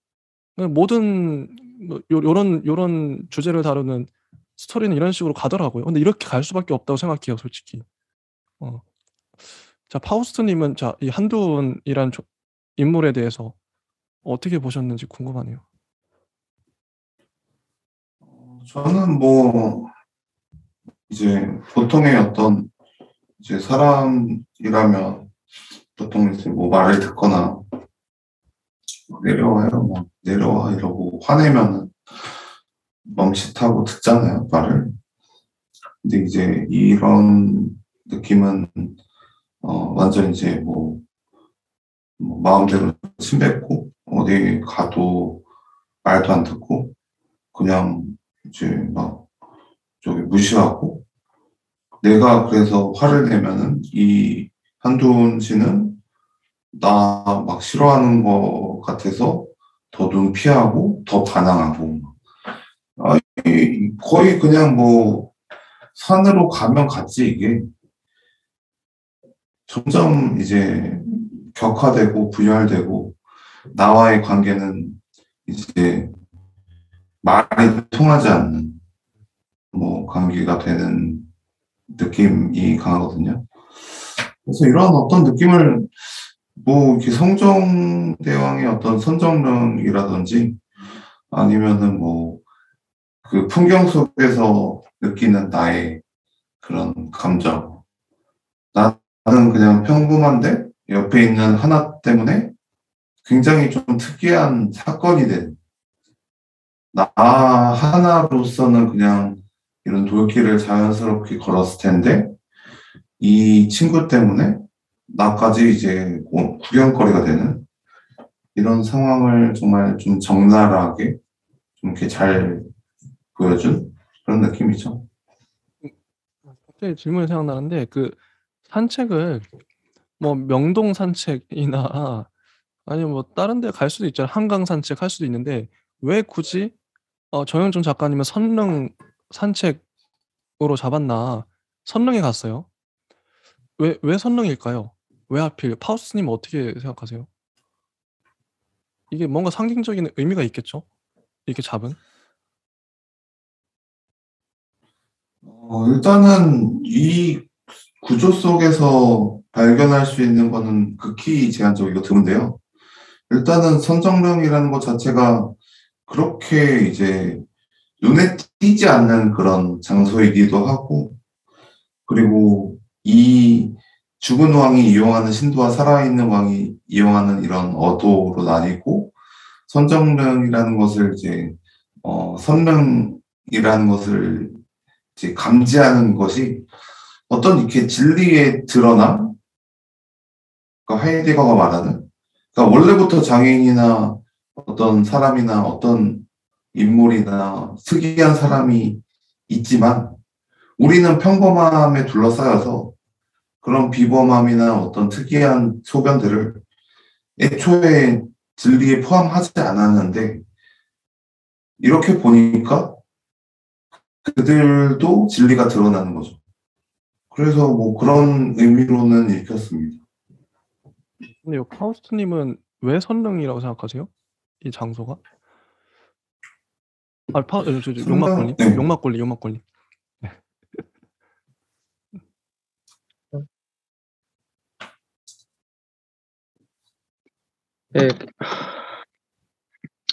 모든 뭐 요런 주제를 다루는 스토리는 이런 식으로 가더라고요. 근데 이렇게 갈 수밖에 없다고 생각해요 솔직히. 어. 자 파우스트 님은 자 이 한두훈이란 인물에 대해서 어떻게 보셨는지 궁금하네요. 저는 뭐 이제 보통의 어떤 이제 사람이라면 보통 이제 뭐 말을 듣거나 내려와요, 뭐 내려와 이러고 화내면은 멈칫하고 듣잖아요, 말을. 근데 이제 이런 느낌은 완전 이제 뭐 마음대로 침뱉고 어디 가도 말도 안 듣고 그냥 이제 막 저기 무시하고 내가 그래서 화를 내면은 이 한두훈 씨는 나 막 싫어하는 거 같아서 더 눈 피하고 더 반항하고 거의 그냥 뭐 산으로 가면 갔지 이게 점점 이제 격화되고 분열되고 나와의 관계는 이제 말이 통하지 않는 뭐 관계가 되는 느낌이 강하거든요. 그래서 이런 어떤 느낌을 뭐 이렇게 성종대왕의 어떤 선정령이라든지 아니면은 뭐 그 풍경 속에서 느끼는 나의 그런 감정. 나는 그냥 평범한데 옆에 있는 하나 때문에 굉장히 좀 특이한 사건이 된 나 하나로서는 그냥 이런 돌길을 자연스럽게 걸었을 텐데 이 친구 때문에 나까지 이제 구경거리가 되는 이런 상황을 정말 좀 적나라하게 좀 이렇게 잘 보여준 그런 느낌이죠. 갑자기 질문이 생각나는데 그 산책을 뭐 명동 산책이나 아니면 뭐 다른 데 갈 수도 있잖아요. 한강 산책할 수도 있는데 왜 굳이 정영준 작가님은 선릉 산책으로 잡았나. 선릉에 갔어요. 왜 선릉일까요? 왜 하필? 파우스님은 어떻게 생각하세요? 이게 뭔가 상징적인 의미가 있겠죠? 이렇게 잡은? 일단은 이 구조 속에서 발견할 수 있는 거는 극히 제한적이고 드문데요. 일단은 선정릉이라는 것 자체가 그렇게 이제 눈에 띄지 않는 그런 장소이기도 하고, 그리고 이 죽은 왕이 이용하는 신도와 살아있는 왕이 이용하는 이런 어도로 나뉘고, 선정릉이라는 것을 이제 선릉이라는 것을 이제 감지하는 것이 어떤 이렇게 진리의 드러남, 그러니까 하이데거가 말하는, 그러니까 원래부터 장애인이나 어떤 사람이나 어떤 인물이나 특이한 사람이 있지만 우리는 평범함에 둘러싸여서 그런 비범함이나 어떤 특이한 소견들을 애초에 진리에 포함하지 않았는데 이렇게 보니까 그들도 진리가 드러나는 거죠. 그래서 뭐 그런 의미로는 읽혔습니다. 근데 파우스트님은 왜 선릉이라고 생각하세요? 이 장소가? 선릉, 용막골리. 예,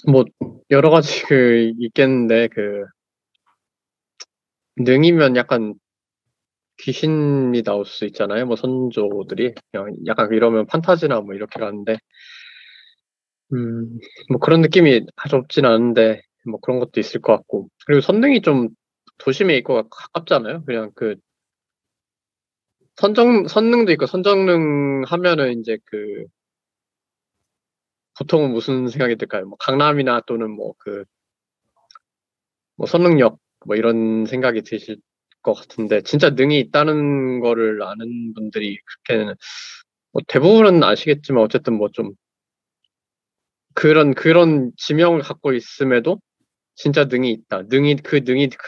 뭐 여러 가지 있겠는데 능이면 약간 귀신이 나올 수 있잖아요. 뭐 선조들이 그냥 약간 이러면 판타지나 뭐 이렇게 가는데 뭐 그런 느낌이 아주 없진 않은데 뭐 그런 것도 있을 것 같고, 그리고 선릉이 좀 도심에 있고 가깝잖아요. 그냥 선릉도 있고, 선정릉 하면은 이제 보통은 무슨 생각이 들까요? 뭐 강남이나 또는 뭐 선릉역 뭐 이런 생각이 드실 것 같은데, 진짜 능이 있다는 거를 아는 분들이 그렇게는 뭐 대부분은 아시겠지만 어쨌든 뭐 좀 그런 지명을 갖고 있음에도 진짜 능이 있다. 능이 그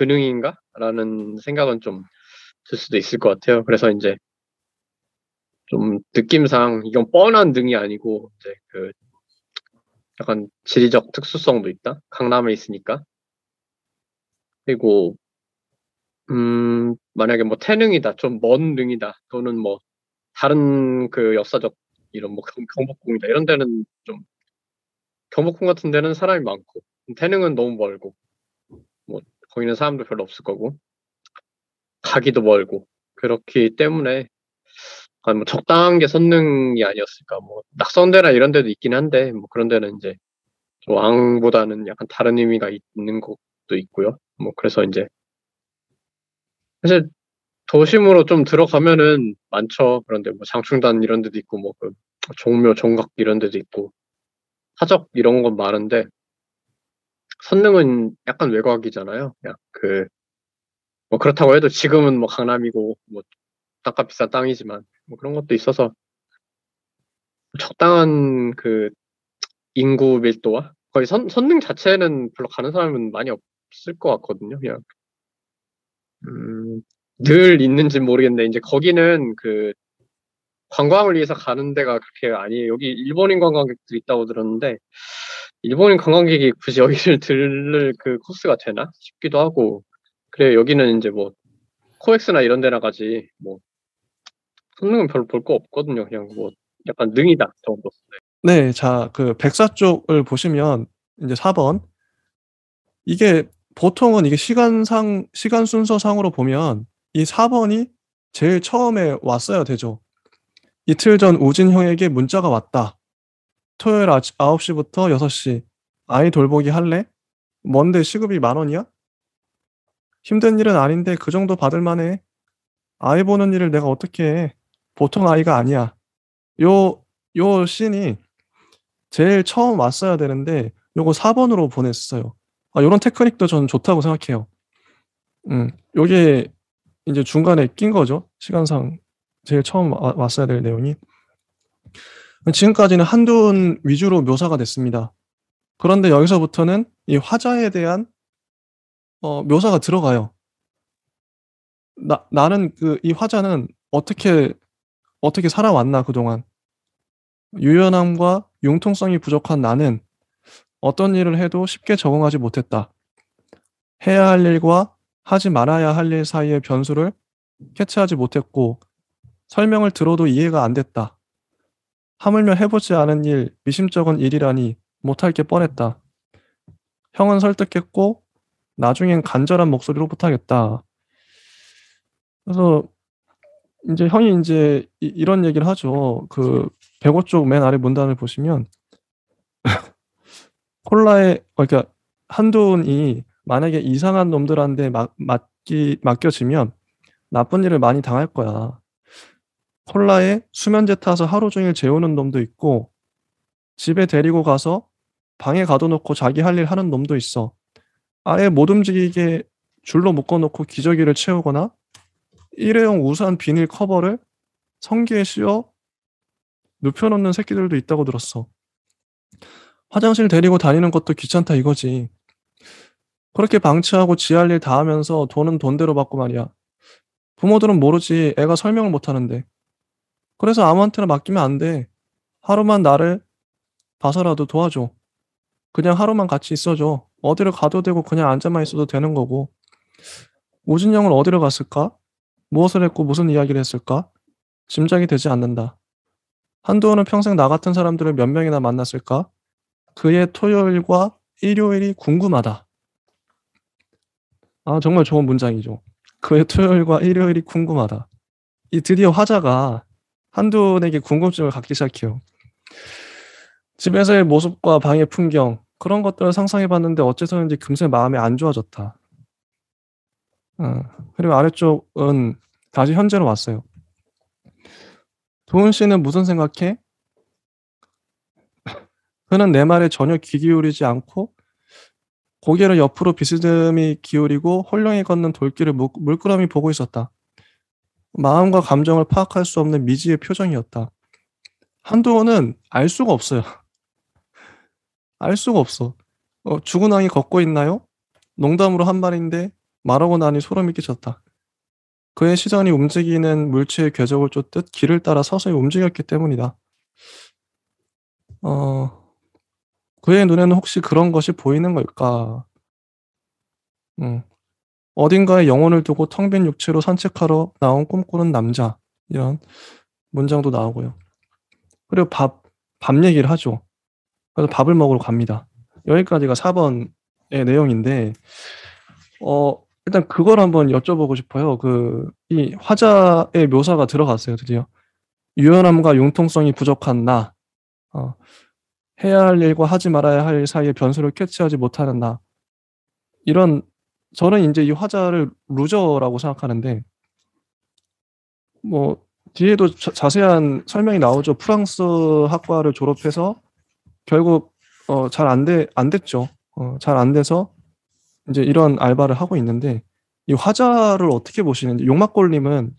능인가? 라는 생각은 좀 들 수도 있을 것 같아요. 그래서 이제 좀 느낌상 이건 뻔한 능이 아니고 이제 약간 지리적 특수성도 있다. 강남에 있으니까. 그리고 만약에 뭐 태능이다, 좀 먼 능이다, 또는 뭐 다른 역사적 이런 뭐 경복궁이다 이런 데는 좀, 경복궁 같은 데는 사람이 많고 태능은 너무 멀고 뭐 거기는 사람도 별로 없을 거고 가기도 멀고, 그렇기 때문에 뭐 적당한 게 선능이 아니었을까. 뭐 낙성대나 이런 데도 있긴 한데 뭐 그런 데는 이제 왕보다는 약간 다른 의미가 있는 것도 있고요. 뭐 그래서 이제 사실 도심으로 좀 들어가면은 많죠. 그런데 뭐 장충단 이런 데도 있고 뭐 종묘 종각 이런 데도 있고 사적 이런 건 많은데, 선릉은 약간 외곽이잖아요. 그냥 뭐 그렇다고 해도 지금은 뭐 강남이고 뭐 땅값 비싼 땅이지만 뭐 그런 것도 있어서 적당한 인구 밀도와 거의 선릉 자체는 별로 가는 사람은 많이 없을 것 같거든요. 그냥 늘 있는지는 모르겠는데 이제 거기는 관광을 위해서 가는 데가 그렇게 아니에요. 여기 일본인 관광객들이 있다고 들었는데 일본인 관광객이 굳이 여기를 들를 코스가 되나 싶기도 하고, 그래 여기는 이제 뭐 코엑스나 이런 데나 가지 뭐 선릉은 별로 볼 거 없거든요. 그냥 뭐 약간 능이다 정도. 네. 자, 백사 쪽을 보시면 이제 4번, 이게 보통은 이게 시간 순서상으로 보면 이 4번이 제일 처음에 왔어야 되죠. 이틀 전 우진 형에게 문자가 왔다. 토요일 9시부터 6시. 아이 돌보기 할래? 뭔데 시급이 10,000원이야? 힘든 일은 아닌데 그 정도 받을 만해. 아이 보는 일을 내가 어떻게 해. 보통 아이가 아니야. 요 씬이 제일 처음 왔어야 되는데 요거 4번으로 보냈어요. 요런 테크닉도 저는 좋다고 생각해요. 요게 이제 중간에 낀 거죠. 시간상 제일 처음 왔어야 될 내용이. 지금까지는 한돈 위주로 묘사가 됐습니다. 그런데 여기서부터는 이 화자에 대한 묘사가 들어가요. 나는 이 화자는 어떻게 살아왔나 그동안. 유연함과 융통성이 부족한 나는 어떤 일을 해도 쉽게 적응하지 못했다. 해야 할 일과 하지 말아야 할 일 사이의 변수를 캐치하지 못했고 설명을 들어도 이해가 안 됐다. 하물며 해보지 않은 일, 미심쩍은 일이라니 못할 게 뻔했다. 형은 설득했고 나중엔 간절한 목소리로 부탁했다. 그래서 이제 형이 이제 이런 얘기를 하죠. 그 105쪽 맨 아래 문단을 보시면 콜라에 그러니까 한돈이 만약에 이상한 놈들한테 맡겨지면 나쁜 일을 많이 당할 거야. 콜라에 수면제 타서 하루 종일 재우는 놈도 있고 집에 데리고 가서 방에 가둬놓고 자기 할 일 하는 놈도 있어. 아예 못 움직이게 줄로 묶어놓고 기저귀를 채우거나 일회용 우산 비닐 커버를 성기에 씌워 눕혀놓는 새끼들도 있다고 들었어. 화장실 데리고 다니는 것도 귀찮다 이거지. 그렇게 방치하고 지 할 일 다 하면서 돈은 돈대로 받고 말이야. 부모들은 모르지. 애가 설명을 못 하는데. 그래서 아무한테나 맡기면 안 돼. 하루만 나를 봐서라도 도와줘. 그냥 하루만 같이 있어줘. 어디를 가도 되고 그냥 앉아만 있어도 되는 거고. 우진영은 어디로 갔을까? 무엇을 했고 무슨 이야기를 했을까? 짐작이 되지 않는다. 한두호는 평생 나 같은 사람들을 몇 명이나 만났을까? 그의 토요일과 일요일이 궁금하다. 아, 정말 좋은 문장이죠. 그의 토요일과 일요일이 궁금하다. 이 드디어 화자가 한두호에게 궁금증을 갖기 시작해요. 집에서의 모습과 방의 풍경, 그런 것들을 상상해봤는데 어째서인지 금세 마음이 안 좋아졌다. 그리고 아래쪽은 다시 현재로 왔어요. 도훈 씨는 무슨 생각해? 그는 내 말에 전혀 귀 기울이지 않고 고개를 옆으로 비스듬히 기울이고 홀령이 걷는 돌길을 물끄러미 보고 있었다. 마음과 감정을 파악할 수 없는 미지의 표정이었다. 한두호는 알 수가 없어요. 알 수가 없어. 죽은 왕이 걷고 있나요? 농담으로 한 말인데 말하고 나니 소름이 끼쳤다. 그의 시선이 움직이는 물체의 궤적을 쫓듯 길을 따라 서서히 움직였기 때문이다. 그의 눈에는 혹시 그런 것이 보이는 걸까? 어딘가에 영혼을 두고 텅 빈 육체로 산책하러 나온 꿈꾸는 남자. 이런 문장도 나오고요. 그리고 밥 얘기를 하죠. 그래서 밥을 먹으러 갑니다. 여기까지가 4번의 내용인데, 일단 그걸 한번 여쭤보고 싶어요. 이 화자의 묘사가 들어갔어요, 드디어. 유연함과 융통성이 부족한 나, 해야 할 일과 하지 말아야 할 일 사이에 변수를 캐치하지 못하는 나. 저는 이제 이 화자를 루저라고 생각하는데, 뭐, 뒤에도 자세한 설명이 나오죠. 프랑스 학과를 졸업해서 결국, 잘 안 됐죠. 잘 안 돼서 이제 이런 알바를 하고 있는데, 이 화자를 어떻게 보시는지, 용막골님은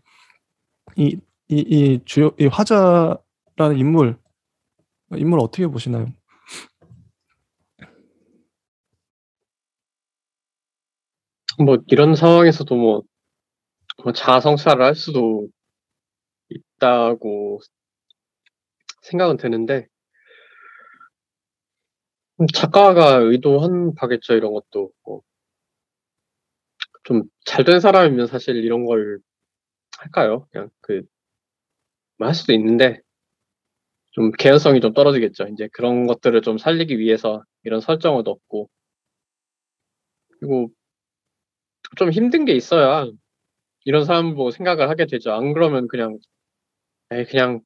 이 화자라는 인물 어떻게 보시나요? 뭐 이런 상황에서도 뭐 자아성찰을 할 수도 있다고 생각은 되는데 작가가 의도한 바겠죠. 이런 것도 좀 잘된 사람이면 사실 이런 걸 할까요? 그냥 뭐 할 수도 있는데 좀 개연성이 좀 떨어지겠죠. 이제 그런 것들을 좀 살리기 위해서 이런 설정을 넣고 그리고 좀 힘든 게 있어야 이런 사람 보고 생각을 하게 되죠. 안 그러면 그냥 그냥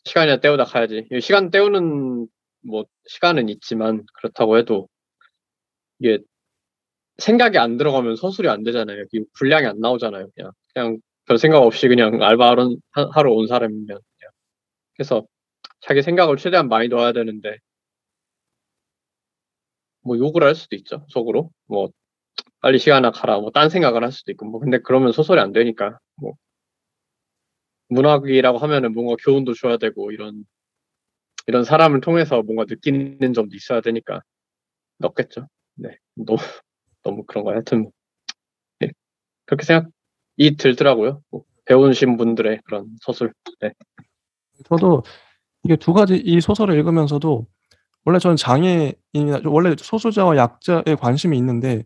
시간이나 때우다 가야지. 시간 때우는 뭐 시간은 있지만 그렇다고 해도 이게 생각이 안 들어가면 서술이 안 되잖아요. 분량이 안 나오잖아요. 그냥 별 생각 없이 그냥 알바하러 온 사람이면 그냥. 그래서 자기 생각을 최대한 많이 넣어야 되는데 뭐 욕을 할 수도 있죠. 속으로 뭐 빨리 시간이나 가라 뭐 딴 생각을 할 수도 있고 뭐 근데 그러면 소설이 안 되니까 뭐 문학이라고 하면은 뭔가 교훈도 줘야 되고 이런 이런 사람을 통해서 뭔가 느끼는 점도 있어야 되니까 넣겠죠. 네, 너무 그런 거 하여튼 네, 그렇게 생각이 들더라고요. 뭐, 배우신 분들의 그런 서술. 네. 저도 이게 두 가지 이 소설을 읽으면서도 원래 저는 장애인이나 원래 소수자와 약자에 관심이 있는데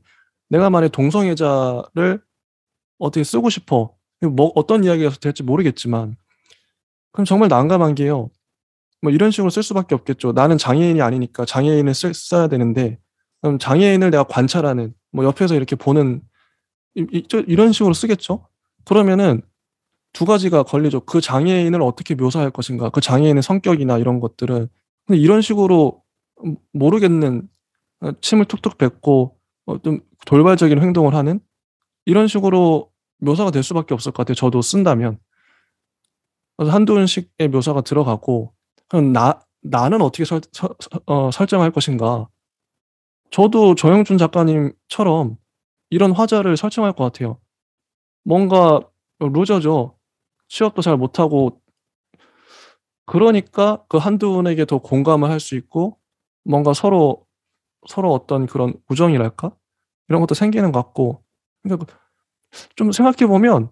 내가 만약 동성애자를 어떻게 쓰고 싶어. 뭐 어떤 이야기가 될지 모르겠지만 그럼 정말 난감한 게요. 뭐 이런 식으로 쓸 수밖에 없겠죠. 나는 장애인이 아니니까 장애인을 써야 되는데 그럼 장애인을 내가 관찰하는 뭐 옆에서 이렇게 보는 이런 식으로 쓰겠죠. 그러면은 두 가지가 걸리죠. 그 장애인을 어떻게 묘사할 것인가, 그 장애인의 성격이나 이런 것들은. 근데 이런 식으로 모르겠는 침을 툭툭 뱉고 좀 돌발적인 행동을 하는 이런 식으로 묘사가 될 수밖에 없을 것 같아요. 저도 쓴다면. 그래서 한두은식의 묘사가 들어가고 그럼 나는 어떻게 설정할 것인가. 저도 조영준 작가님처럼 이런 화자를 설정할 것 같아요. 뭔가 루저죠. 취업도 잘 못하고 그러니까 그 한두은에게 더 공감을 할 수 있고 뭔가 서로 어떤 그런 우정이랄까? 이런 것도 생기는 것 같고 그러니까 좀 생각해 보면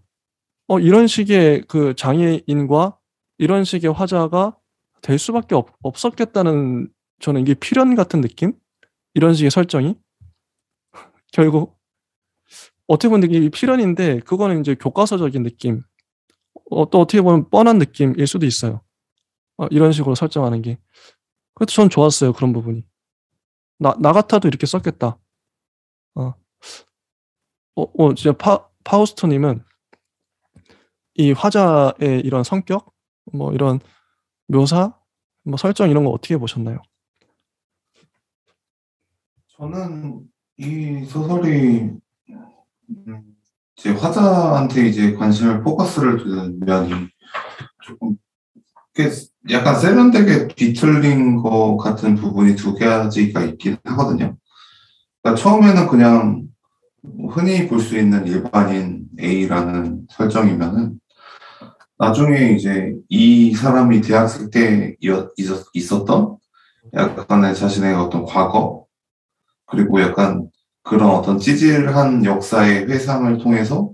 이런 식의 그 장애인과 이런 식의 화자가 될 수밖에 없었겠다는 저는 이게 필연 같은 느낌? 이런 식의 설정이 결국 어떻게 보면 이게 필연인데 그거는 이제 교과서적인 느낌. 또 어떻게 보면 뻔한 느낌일 수도 있어요. 이런 식으로 설정하는 게. 그래도 전 좋았어요. 그런 부분이. 나 같아도 이렇게 썼겠다. 어, 진짜 파우스토님은 이 화자의 이런 성격, 뭐 이런 묘사, 뭐 설정 이런 거 어떻게 보셨나요? 저는 이 소설이 이제 화자한테 이제 관심을 포커스를 두는 면이 조금 약간 세련되게 뒤틀린 것 같은 부분이 두 가지가 있긴 하거든요. 그러니까 처음에는 그냥 흔히 볼 수 있는 일반인 A라는 설정이면은 나중에 이제 이 사람이 대학생 때 있었던 약간의 자신의 어떤 과거 그리고 약간 그런 어떤 찌질한 역사의 회상을 통해서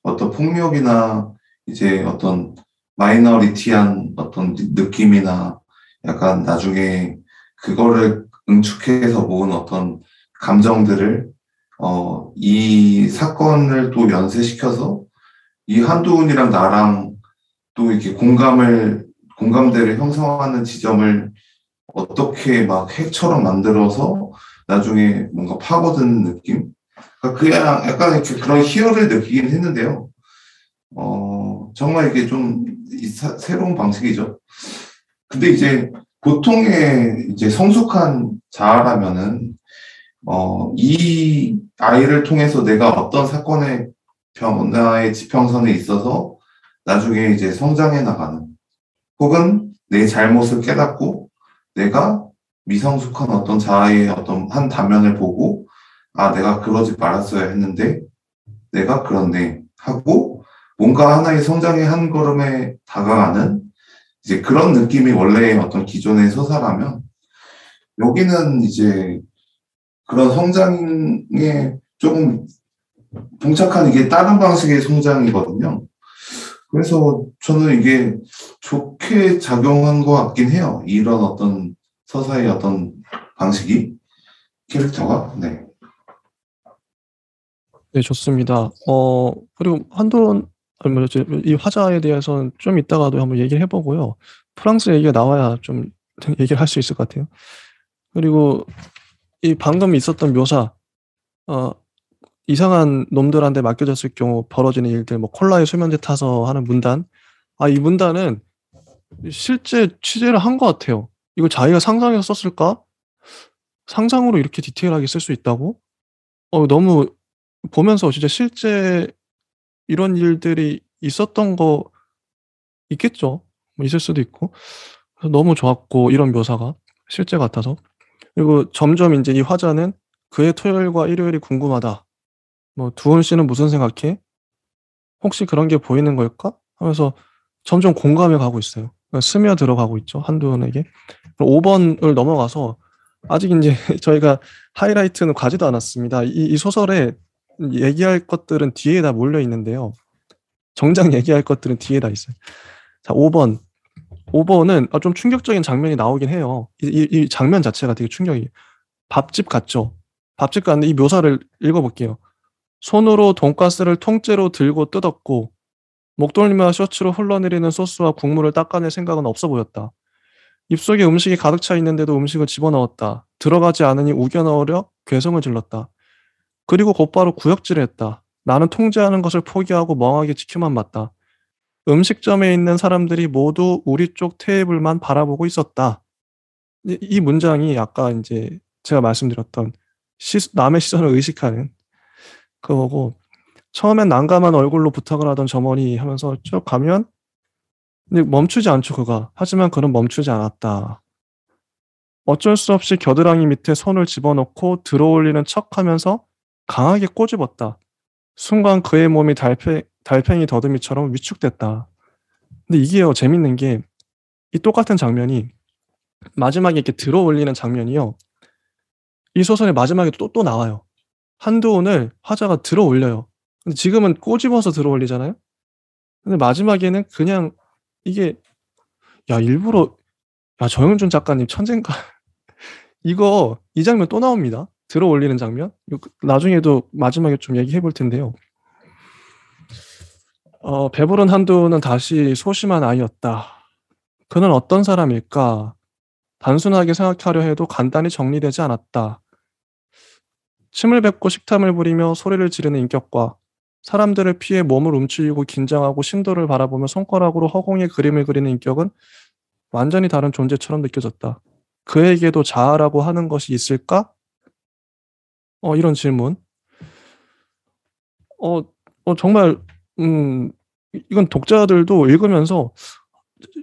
어떤 폭력이나 이제 어떤 마이너리티한 어떤 느낌이나 약간 나중에 그거를 응축해서 모은 어떤 감정들을 이 사건을 또 연쇄시켜서 이 한두훈이랑 나랑 또 이렇게 공감대를 형성하는 지점을 어떻게 막 핵처럼 만들어서 나중에 뭔가 파고드는 느낌? 그러니까 그냥 약간 이렇게 그런 희열을 느끼긴 했는데요. 정말 이게 좀 새로운 방식이죠. 근데 이제 보통의 이제 성숙한 자아라면은, 이 아이를 통해서 내가 어떤 사건의 변화의 지평선에 있어서 나중에 이제 성장해 나가는, 혹은 내 잘못을 깨닫고 내가 미성숙한 어떤 자아의 어떤 한 단면을 보고, 아, 내가 그러지 말았어야 했는데, 내가 그렇네 하고, 뭔가 하나의 성장의 한 걸음에 다가가는 이제 그런 느낌이 원래의 어떤 기존의 서사라면, 여기는 이제 그런 성장에 조금 봉착한 이게 다른 방식의 성장이거든요. 그래서 저는 이게 좋게 작용한 것 같긴 해요. 이런 어떤 서사의 어떤 방식이, 캐릭터가. 네. 네, 좋습니다. 그리고 이 화자에 대해서는 좀 이따가도 한번 얘기를 해보고요. 프랑스 얘기가 나와야 좀 얘기를 할 수 있을 것 같아요. 그리고 이 방금 있었던 묘사, 이상한 놈들한테 맡겨졌을 경우 벌어지는 일들, 뭐 콜라에 수면제 타서 하는 문단. 이 문단은 실제 취재를 한 것 같아요. 이거 자기가 상상해서 썼을까? 상상으로 이렇게 디테일하게 쓸 수 있다고? 너무 보면서 진짜 실제 이런 일들이 있었던 거 있겠죠. 뭐 있을 수도 있고. 그래서 너무 좋았고 이런 묘사가 실제 같아서. 그리고 점점 이제 이 화자는 그의 토요일과 일요일이 궁금하다. 뭐 두은 씨는 무슨 생각해? 혹시 그런 게 보이는 걸까? 하면서 점점 공감해 가고 있어요. 스며 들어가고 있죠. 한두은에게. 5번을 넘어가서 아직 이제 저희가 하이라이트는 가지도 않았습니다. 이 소설에 얘기할 것들은 뒤에다 몰려 있는데요. 정작 얘기할 것들은 뒤에다 있어요. 자, 5번. 5번은 좀 충격적인 장면이 나오긴 해요. 이 장면 자체가 되게 충격이에요. 밥집 갔죠. 밥집 갔는데 이 묘사를 읽어볼게요. 손으로 돈가스를 통째로 들고 뜯었고 목덜미와 셔츠로 흘러내리는 소스와 국물을 닦아낼 생각은 없어 보였다. 입속에 음식이 가득 차 있는데도 음식을 집어넣었다. 들어가지 않으니 우겨 넣으려 괴성을 질렀다. 그리고 곧바로 구역질을 했다. 나는 통제하는 것을 포기하고 멍하게 지켜만 봤다. 음식점에 있는 사람들이 모두 우리 쪽 테이블만 바라보고 있었다. 이 문장이 아까 이제 제가 말씀드렸던 남의 시선을 의식하는 그거고, 처음엔 난감한 얼굴로 부탁을 하던 점원이 하면서 쭉 가면 근데 멈추지 않죠, 그가. 하지만 그는 멈추지 않았다. 어쩔 수 없이 겨드랑이 밑에 손을 집어넣고 들어올리는 척하면서 강하게 꼬집었다. 순간 그의 몸이 달팽이 더듬이처럼 위축됐다. 근데 이게요, 재밌는 게 이 똑같은 장면이 마지막에 이렇게 들어올리는 장면이요. 이 소설의 마지막에 또 나와요. 한두온을 화자가 들어올려요. 근데 지금은 꼬집어서 들어올리잖아요. 근데 마지막에는 그냥 이게 일부러 정영준 작가님 천재인가? 이 장면 또 나옵니다. 들어올리는 장면. 나중에도 마지막에 좀 얘기해 볼 텐데요. 배부른 한두는 다시 소심한 아이였다. 그는 어떤 사람일까? 단순하게 생각하려 해도 간단히 정리되지 않았다. 침을 뱉고 식탐을 부리며 소리를 지르는 인격과 사람들을 피해 몸을 움츠리고 긴장하고 신도를 바라보며 손가락으로 허공에 그림을 그리는 인격은 완전히 다른 존재처럼 느껴졌다. 그에게도 자아라고 하는 것이 있을까? 이런 질문. 정말 이건 독자들도 읽으면서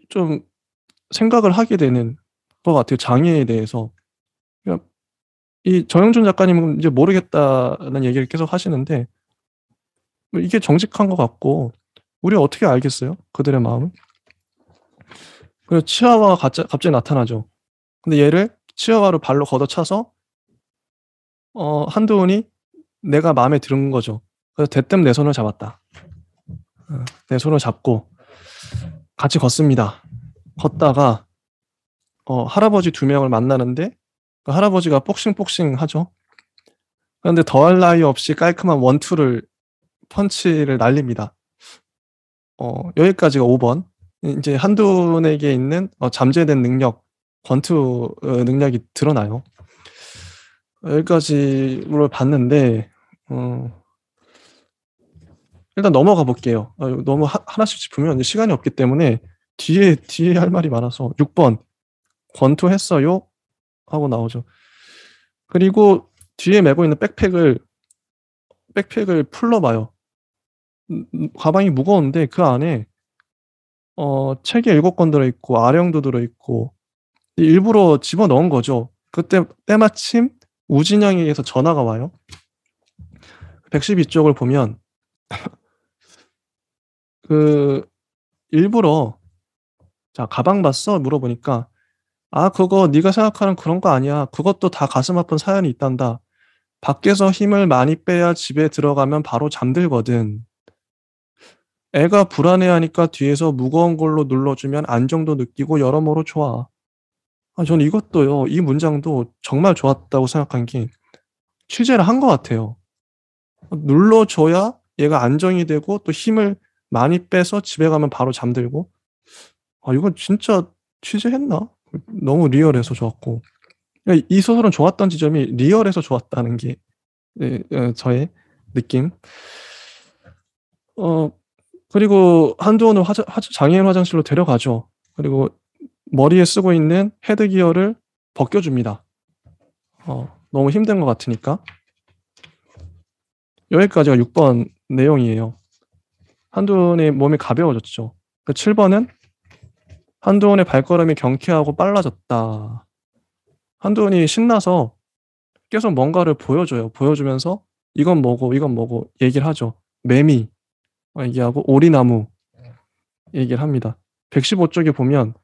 좀 생각을 하게 되는 것 같아요. 장애에 대해서. 그러니까 이 정영준 작가님은 이제 모르겠다는 얘기를 계속 하시는데 이게 정직한 것 같고 우리가 어떻게 알겠어요? 그들의 마음을. 그리고 치아와가 갑자기 나타나죠. 근데 얘를 치아와로 발로 걷어차서 한두훈이 내가 마음에 드는 거죠. 그래서 대뜸 내 손을 잡았다. 내 손을 잡고 같이 걷습니다. 걷다가 할아버지 2명을 만나는데 그 할아버지가 복싱 하죠. 그런데 더할 나위 없이 깔끔한 원투를 펀치를 날립니다. 여기까지가 5번. 이제 한두훈에게 있는 잠재된 능력, 권투 능력이 드러나요. 여기까지를 봤는데 일단 넘어가 볼게요. 너무 하나씩 짚으면 시간이 없기 때문에 뒤에 할 말이 많아서 6번 권투했어요? 하고 나오죠. 그리고 뒤에 메고 있는 백팩을 풀러봐요. 가방이 무거운데 그 안에 책이 7권 들어있고 아령도 들어있고 일부러 집어넣은 거죠. 그때 때마침 우진영에게서 전화가 와요. 112쪽을 보면 일부러 자 가방 봤어? 물어보니까 그거 네가 생각하는 그런 거 아니야. 그것도 다 가슴 아픈 사연이 있단다. 밖에서 힘을 많이 빼야 집에 들어가면 바로 잠들거든. 애가 불안해하니까 뒤에서 무거운 걸로 눌러주면 안정도 느끼고 여러모로 좋아. 저는 이것도요. 이 문장도 정말 좋았다고 생각한 게 취재를 한 것 같아요. 눌러줘야 얘가 안정이 되고 또 힘을 많이 빼서 집에 가면 바로 잠들고 이건 진짜 취재했나? 너무 리얼해서 좋았고 이 소설은 좋았던 지점이 리얼해서 좋았다는 게 저의 느낌. 그리고 한두원을 장애인 화장실로 데려가죠. 그리고 머리에 쓰고 있는 헤드기어를 벗겨줍니다. 너무 힘든 것 같으니까. 여기까지가 6번 내용이에요. 한두원의 몸이 가벼워졌죠. 7번은 한두원의 발걸음이 경쾌하고 빨라졌다. 한두원이 신나서 계속 뭔가를 보여줘요. 보여주면서 이건 뭐고 얘기를 하죠. 매미 얘기하고 오리나무 얘기를 합니다. 115쪽에 보면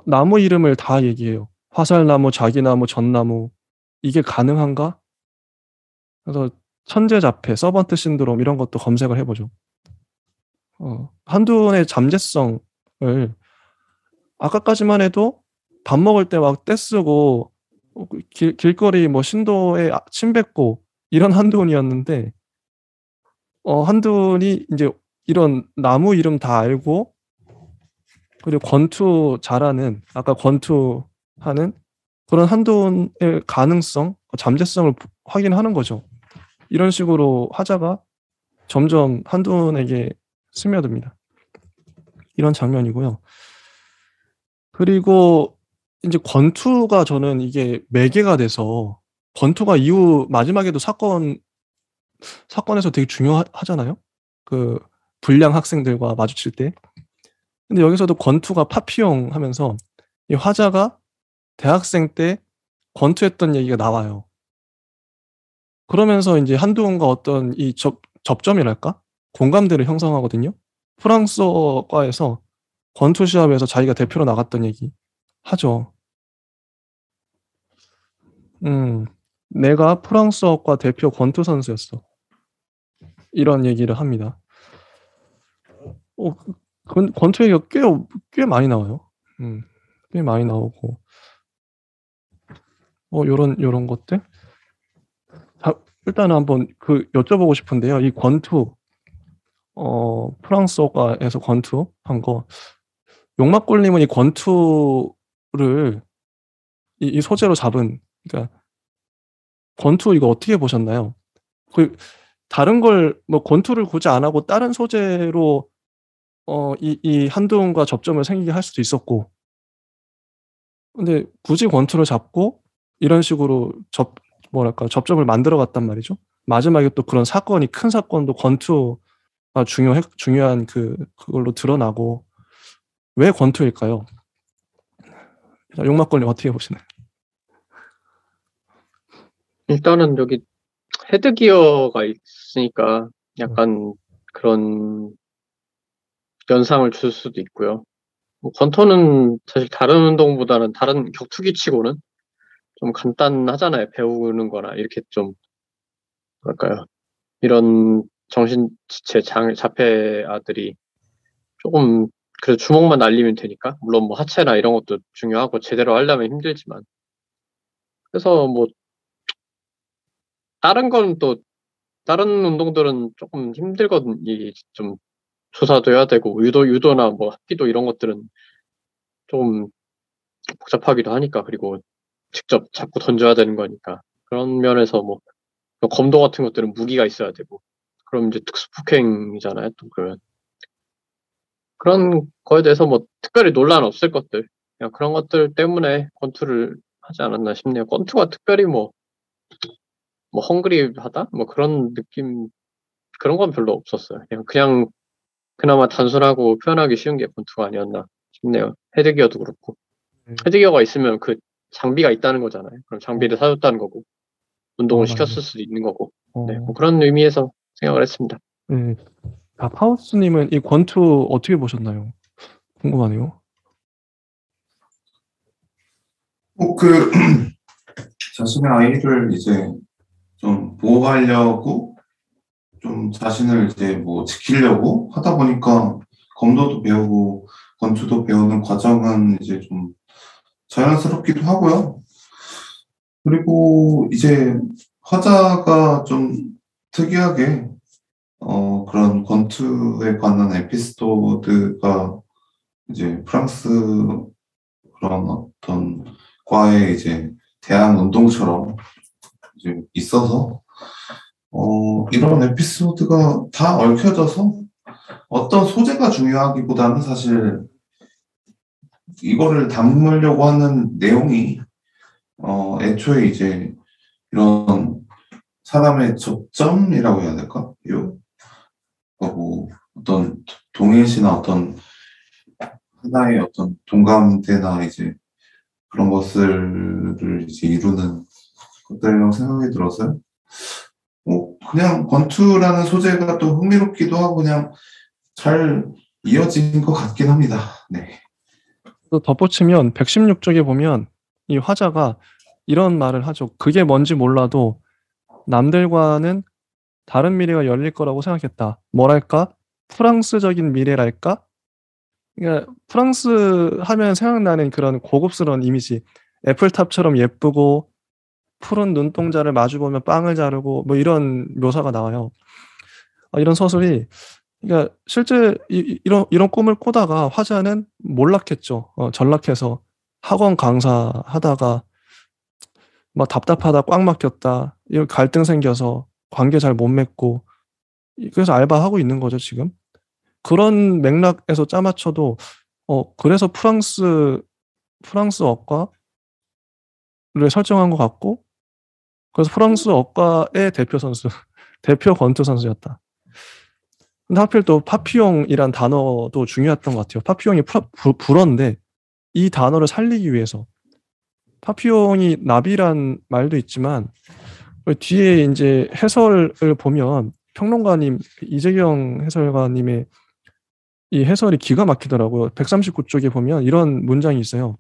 나무 이름을 다 얘기해요. 화살나무, 자기나무, 전나무. 이게 가능한가? 그래서 천재자폐, 서번트 신드롬 이런 것도 검색을 해보죠. 한두의 잠재성을 아까까지만 해도 밥 먹을 때 막 떼쓰고 길거리 뭐 신도에 침 뱉고 이런 한두이었는데 한두이 이제 이런 나무 이름 다 알고 그리고 권투 잘하는 아까 권투하는 그런 한두의 가능성, 잠재성을 확인하는 거죠. 이런 식으로 하자가 점점 한두에게 스며듭니다. 이런 장면이고요. 그리고 이제 권투가 저는 이게 매개가 돼서 권투가 이후 마지막에도 사건에서 되게 중요하잖아요. 그 불량 학생들과 마주칠 때. 근데 여기서도 권투가 파피용 하면서 이 화자가 대학생 때 권투했던 얘기가 나와요. 그러면서 이제 한두훈과 어떤 이 접점이랄까? 공감대를 형성하거든요. 프랑스어과에서 권투 시합에서 자기가 대표로 나갔던 얘기 하죠. 내가 프랑스어과 대표 권투 선수였어. 이런 얘기를 합니다. 권투 얘기가 꽤 많이 나와요. 꽤 많이 나오고. 요런 것들. 자, 일단은 한번 여쭤보고 싶은데요. 이 권투, 프랑스어과에서 권투 한 거, 용막골님은 이 권투를 이 소재로 잡은, 그러니까 권투 이거 어떻게 보셨나요? 다른 걸 뭐 권투를 굳이 안 하고 다른 소재로 이 한두훈과 접점을 생기게 할 수도 있었고, 근데 굳이 권투를 잡고 이런 식으로 접점을 만들어 갔단 말이죠. 마지막에 또 그런 사건이 큰 사건도 권투가 중요한 그걸로 드러나고. 왜 권투일까요? 용막걸님 어떻게 보시나요? 일단은 여기 헤드기어가 있으니까 약간 그런 연상을 줄 수도 있고요. 뭐 권투는 사실 다른 운동보다는 다른 격투기 치고는 좀 간단하잖아요. 배우는 거나 이렇게 좀 뭐랄까요. 이런 정신지체 자폐아들이 조금 그래도 주먹만 날리면 되니까, 물론 뭐 하체나 이런 것도 중요하고 제대로 하려면 힘들지만, 그래서 뭐 다른 건 또 다른 운동들은 조금 힘들거든요. 이게 좀 조사도 해야 되고 유도나 뭐 합기도 이런 것들은 조금 복잡하기도 하니까, 그리고 직접 잡고 던져야 되는 거니까, 그런 면에서 뭐 검도 같은 것들은 무기가 있어야 되고, 그럼 이제 특수폭행이잖아요. 또 그러면 그런 거에 대해서 뭐 특별히 논란 없을 것들, 그냥 그런 것들 때문에 권투를 하지 않았나 싶네요. 권투가 특별히 뭐 헝그리하다 뭐 그런 느낌, 그런 건 별로 없었어요. 그냥 그나마 단순하고 표현하기 쉬운 게 권투가 아니었나 싶네요. 헤드기어도 그렇고. 헤드기어가 있으면 그 장비가 있다는 거잖아요. 그럼 장비를 사줬다는 거고, 운동을 시켰을 수도 있는 거고. 네, 뭐 그런 의미에서 생각을 했습니다. 네. 파우스님은 이 권투 어떻게 보셨나요? 궁금하네요. 자신의 아이를 이제 좀 보호하려고 좀 자신을 이제 뭐 지키려고 하다 보니까 검도도 배우고 권투도 배우는 과정은 이제 좀 자연스럽기도 하고요. 그리고 이제 화자가 좀 특이하게 그런 권투에 관한 에피소드가 이제 프랑스 그런 어떤 과의 이제 대항 운동처럼 이제 있어서 이런 에피소드가 다 얽혀져서 어떤 소재가 중요하기보다는 사실 이거를 담으려고 하는 내용이 애초에 이제 이런 사람의 접점이라고 해야 될까? 뭐 어떤 동일시나 어떤 하나의 어떤 동감대나 이제 그런 것들을 이제 이루는 것들이라고 생각이 들어서요. 그냥 권투라는 소재가 또 흥미롭기도 하고 그냥 잘 이어진 것 같긴 합니다. 네. 또 덧붙이면 116쪽에 보면 이 화자가 이런 말을 하죠. 그게 뭔지 몰라도 남들과는 다른 미래가 열릴 거라고 생각했다. 뭐랄까? 프랑스적인 미래랄까? 그러니까 프랑스 하면 생각나는 그런 고급스러운 이미지. 애플탑처럼 예쁘고 푸른 눈동자를 마주보면 빵을 자르고 뭐 이런 묘사가 나와요. 이런 서술이 그러니까 실제 이런 꿈을 꾸다가 화자는 몰락했죠. 전락해서 학원 강사하다가 막 답답하다 꽉 막혔다. 이런 갈등 생겨서 관계 잘 못 맺고 그래서 알바하고 있는 거죠, 지금. 그런 맥락에서 짜맞춰도 그래서 프랑스어과를 설정한 것 같고 그래서 프랑스어과의 대표 선수, 대표 권투 선수였다. 근데 하필 또 파피용이란 단어도 중요했던 것 같아요. 파피용이 불어인데 이 단어를 살리기 위해서 파피용이 나비란 말도 있지만 뒤에 이제 해설을 보면 평론가님 이재경 해설가님의 이 해설이 기가 막히더라고요. 139쪽에 보면 이런 문장이 있어요.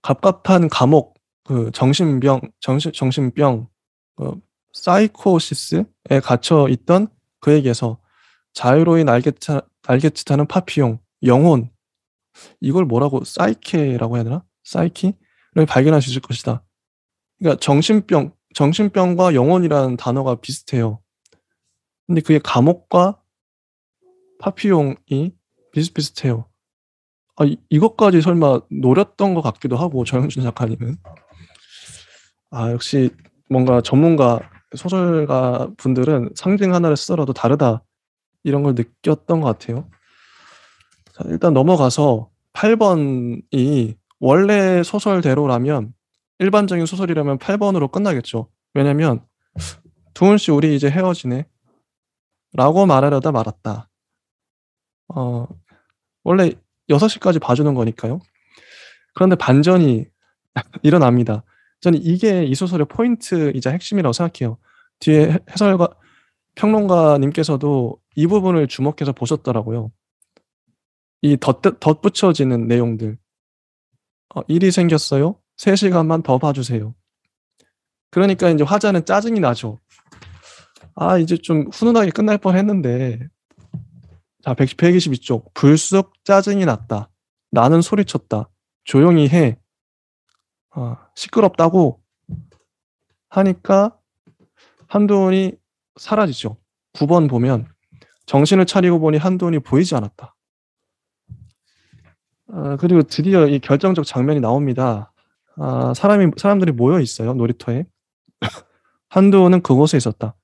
갑갑한 감옥, 그 정신병, 사이코시스에 갇혀 있던 그에게서 자유로이 날개짓하는 파피용, 영혼, 이걸 뭐라고 사이케라고 해야 되나? 사이키를 발견할 수 있을 것이다. 그러니까 정신병과 영혼이라는 단어가 비슷해요. 근데 그게 감옥과 파피용이 비슷비슷해요. 이것까지 설마 노렸던 것 같기도 하고 정영준 작가님은 역시 뭔가 전문가 소설가 분들은 상징 하나를 쓰더라도 다르다 이런 걸 느꼈던 것 같아요. 자, 일단 넘어가서 8번이 원래 소설대로라면 일반적인 소설이라면 8번으로 끝나겠죠. 왜냐면 두은 씨 우리 이제 헤어지네 라고 말하려다 말았다. 원래 6시까지 봐주는 거니까요. 그런데 반전이 일어납니다. 저는 이게 이 소설의 포인트이자 핵심이라고 생각해요. 뒤에 해설가 평론가님께서도 이 부분을 주목해서 보셨더라고요. 이 덧붙여지는 내용들. 일이 생겼어요. 3시간만 더 봐주세요. 그러니까 이제 화자는 짜증이 나죠. 이제 좀 훈훈하게 끝날 뻔했는데 자, 122쪽. 불쑥 짜증이 났다. 나는 소리쳤다. 조용히 해. 시끄럽다고 하니까 한두훈이 사라지죠. 9번 보면 정신을 차리고 보니 한두훈이 보이지 않았다. 그리고 드디어 이 결정적 장면이 나옵니다. 사람들이 모여 있어요. 놀이터에. 한두훈은 그곳에 있었다.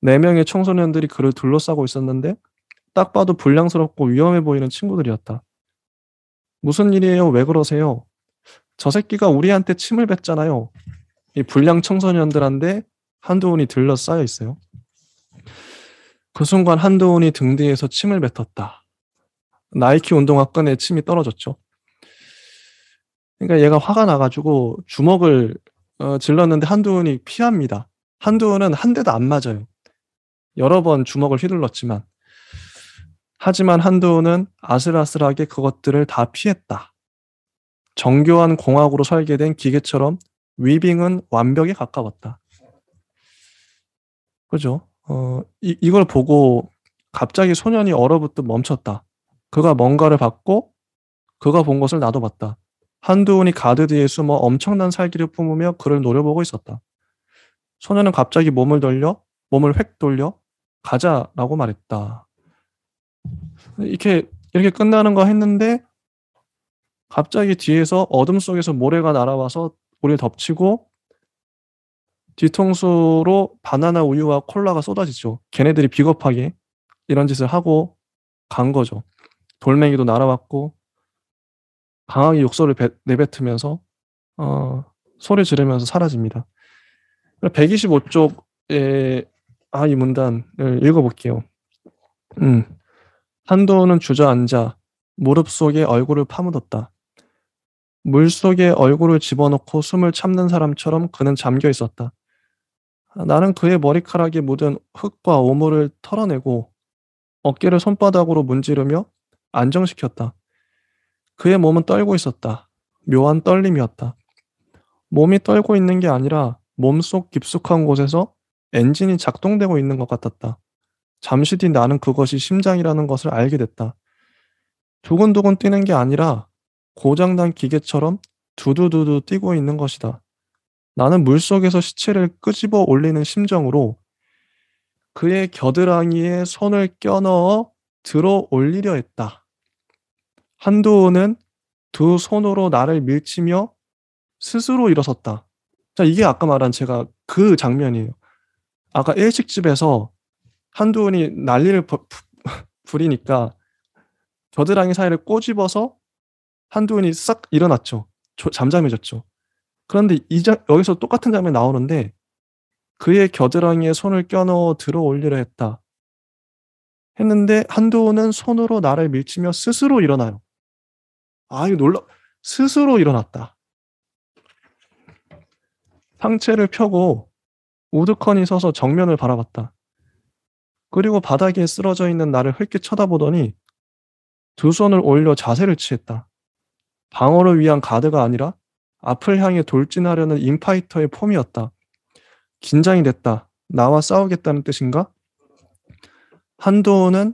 4명의 청소년들이 그를 둘러싸고 있었는데 딱 봐도 불량스럽고 위험해 보이는 친구들이었다. 무슨 일이에요? 왜 그러세요? 저 새끼가 우리한테 침을 뱉잖아요. 이 불량 청소년들한테 한두훈이 들러싸여 있어요. 그 순간 한두훈이 등 뒤에서 침을 뱉었다. 나이키 운동화 끈에 침이 떨어졌죠. 그러니까 얘가 화가 나가지고 주먹을 질렀는데 한두훈이 피합니다. 한두훈은 한 대도 안 맞아요. 여러 번 주먹을 휘둘렀지만 하지만 한두훈은 아슬아슬하게 그것들을 다 피했다. 정교한 공학으로 설계된 기계처럼 위빙은 완벽에 가까웠다. 그죠? 이걸 보고 갑자기 소년이 얼어붙듯 멈췄다. 그가 뭔가를 봤고 그가 본 것을 나도 봤다. 한두훈이 가드 뒤에 숨어 엄청난 살기를 뿜으며 그를 노려보고 있었다. 소년은 갑자기 몸을 획 돌려 가자라고 말했다. 이렇게 끝나는 거 했는데 갑자기 뒤에서 어둠 속에서 모래가 날아와서 우리를 덮치고 뒤통수로 바나나 우유와 콜라가 쏟아지죠. 걔네들이 비겁하게 이런 짓을 하고 간 거죠. 돌멩이도 날아왔고 강하게 욕설을 내뱉으면서 소리 지르면서 사라집니다. 125쪽에 이 문단을 읽어볼게요. 한두훈은 주저앉아 무릎 속에 얼굴을 파묻었다. 물 속에 얼굴을 집어넣고 숨을 참는 사람처럼 그는 잠겨 있었다. 나는 그의 머리카락에 묻은 흙과 오물을 털어내고 어깨를 손바닥으로 문지르며 안정시켰다. 그의 몸은 떨고 있었다. 묘한 떨림이었다. 몸이 떨고 있는 게 아니라 몸속 깊숙한 곳에서 엔진이 작동되고 있는 것 같았다. 잠시 뒤 나는 그것이 심장이라는 것을 알게 됐다. 두근두근 뛰는 게 아니라 고장난 기계처럼 두두두두 뛰고 있는 것이다. 나는 물속에서 시체를 끄집어 올리는 심정으로 그의 겨드랑이에 손을 껴넣어 들어 올리려 했다. 한두호는 두 손으로 나를 밀치며 스스로 일어섰다. 자, 이게 아까 말한 제가 그 장면이에요. 아까 일식집에서 한두훈이 난리를 부리니까 겨드랑이 사이를 꼬집어서 한두훈이 싹 일어났죠. 잠잠해졌죠. 그런데 여기서 똑같은 장면이 나오는데 그의 겨드랑이에 손을 껴넣어 들어 올리려 했는데 한두훈은 손으로 나를 밀치며 스스로 일어나요. 아, 이거 스스로 일어났다. 상체를 펴고 우두커니 서서 정면을 바라봤다. 그리고 바닥에 쓰러져 있는 나를 흘끗 쳐다보더니 두 손을 올려 자세를 취했다. 방어를 위한 가드가 아니라 앞을 향해 돌진하려는 인파이터의 폼이었다. 긴장이 됐다. 나와 싸우겠다는 뜻인가? 한도훈을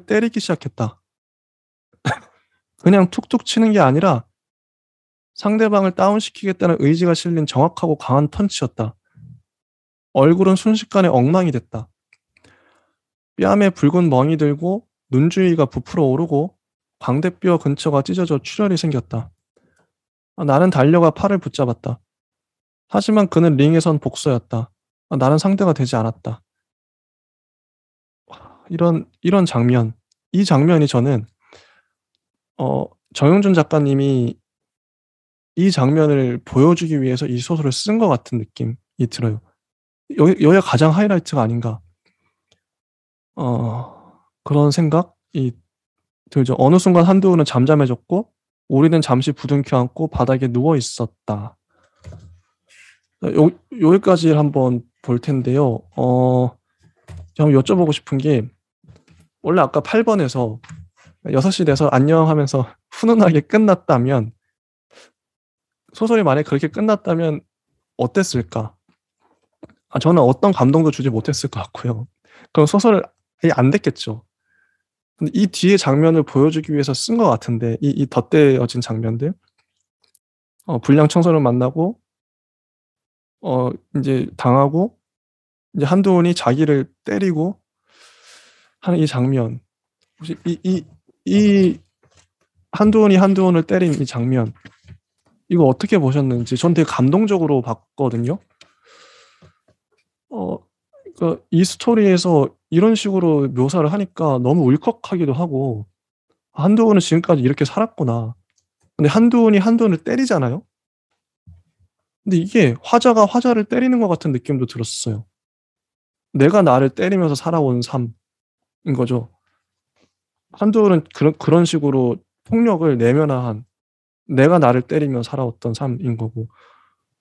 때리기 시작했다. 그냥 툭툭 치는 게 아니라 상대방을 다운시키겠다는 의지가 실린 정확하고 강한 펀치였다. 얼굴은 순식간에 엉망이 됐다. 뺨에 붉은 멍이 들고 눈 주위가 부풀어 오르고 광대뼈 근처가 찢어져 출혈이 생겼다. 나는 달려가 팔을 붙잡았다. 하지만 그는 링에선 복서였다. 나는 상대가 되지 않았다. 이런 장면, 이 장면이 저는 정영준 작가님이 이 장면을 보여주기 위해서 이 소설을 쓴 것 같은 느낌이 들어요. 여기가 가장 하이라이트가 아닌가. 그런 생각이 들죠. 어느 순간 한두훈은 잠잠해졌고 우리는 잠시 부둥켜 안고 바닥에 누워 있었다. 여기까지 한번 볼 텐데요. 제가 여쭤보고 싶은 게 원래 아까 8번에서 6시 돼서 안녕 하면서 훈훈하게 끝났다면 소설이 만약에 그렇게 끝났다면 어땠을까? 저는 어떤 감동도 주지 못했을 것 같고요. 그럼 소설이 안 됐겠죠. 근데 이 뒤에 장면을 보여주기 위해서 쓴 것 같은데 이 덧대어진 장면들 불량 청소를 만나고 이제 당하고 이제 한두훈이 자기를 때리고 하는 이 장면, 혹시 이 한두훈을 때린 이 장면 이거 어떻게 보셨는지 전 되게 감동적으로 봤거든요. 그러니까 이 스토리에서 이런 식으로 묘사를 하니까 너무 울컥하기도 하고 한두훈은 지금까지 이렇게 살았구나. 근데 한두훈을 때리잖아요. 근데 이게 화자가 화자를 때리는 것 같은 느낌도 들었어요. 내가 나를 때리면서 살아온 삶인 거죠. 한두훈은 그런 식으로 폭력을 내면화한 내가 나를 때리며 살아왔던 삶인 거고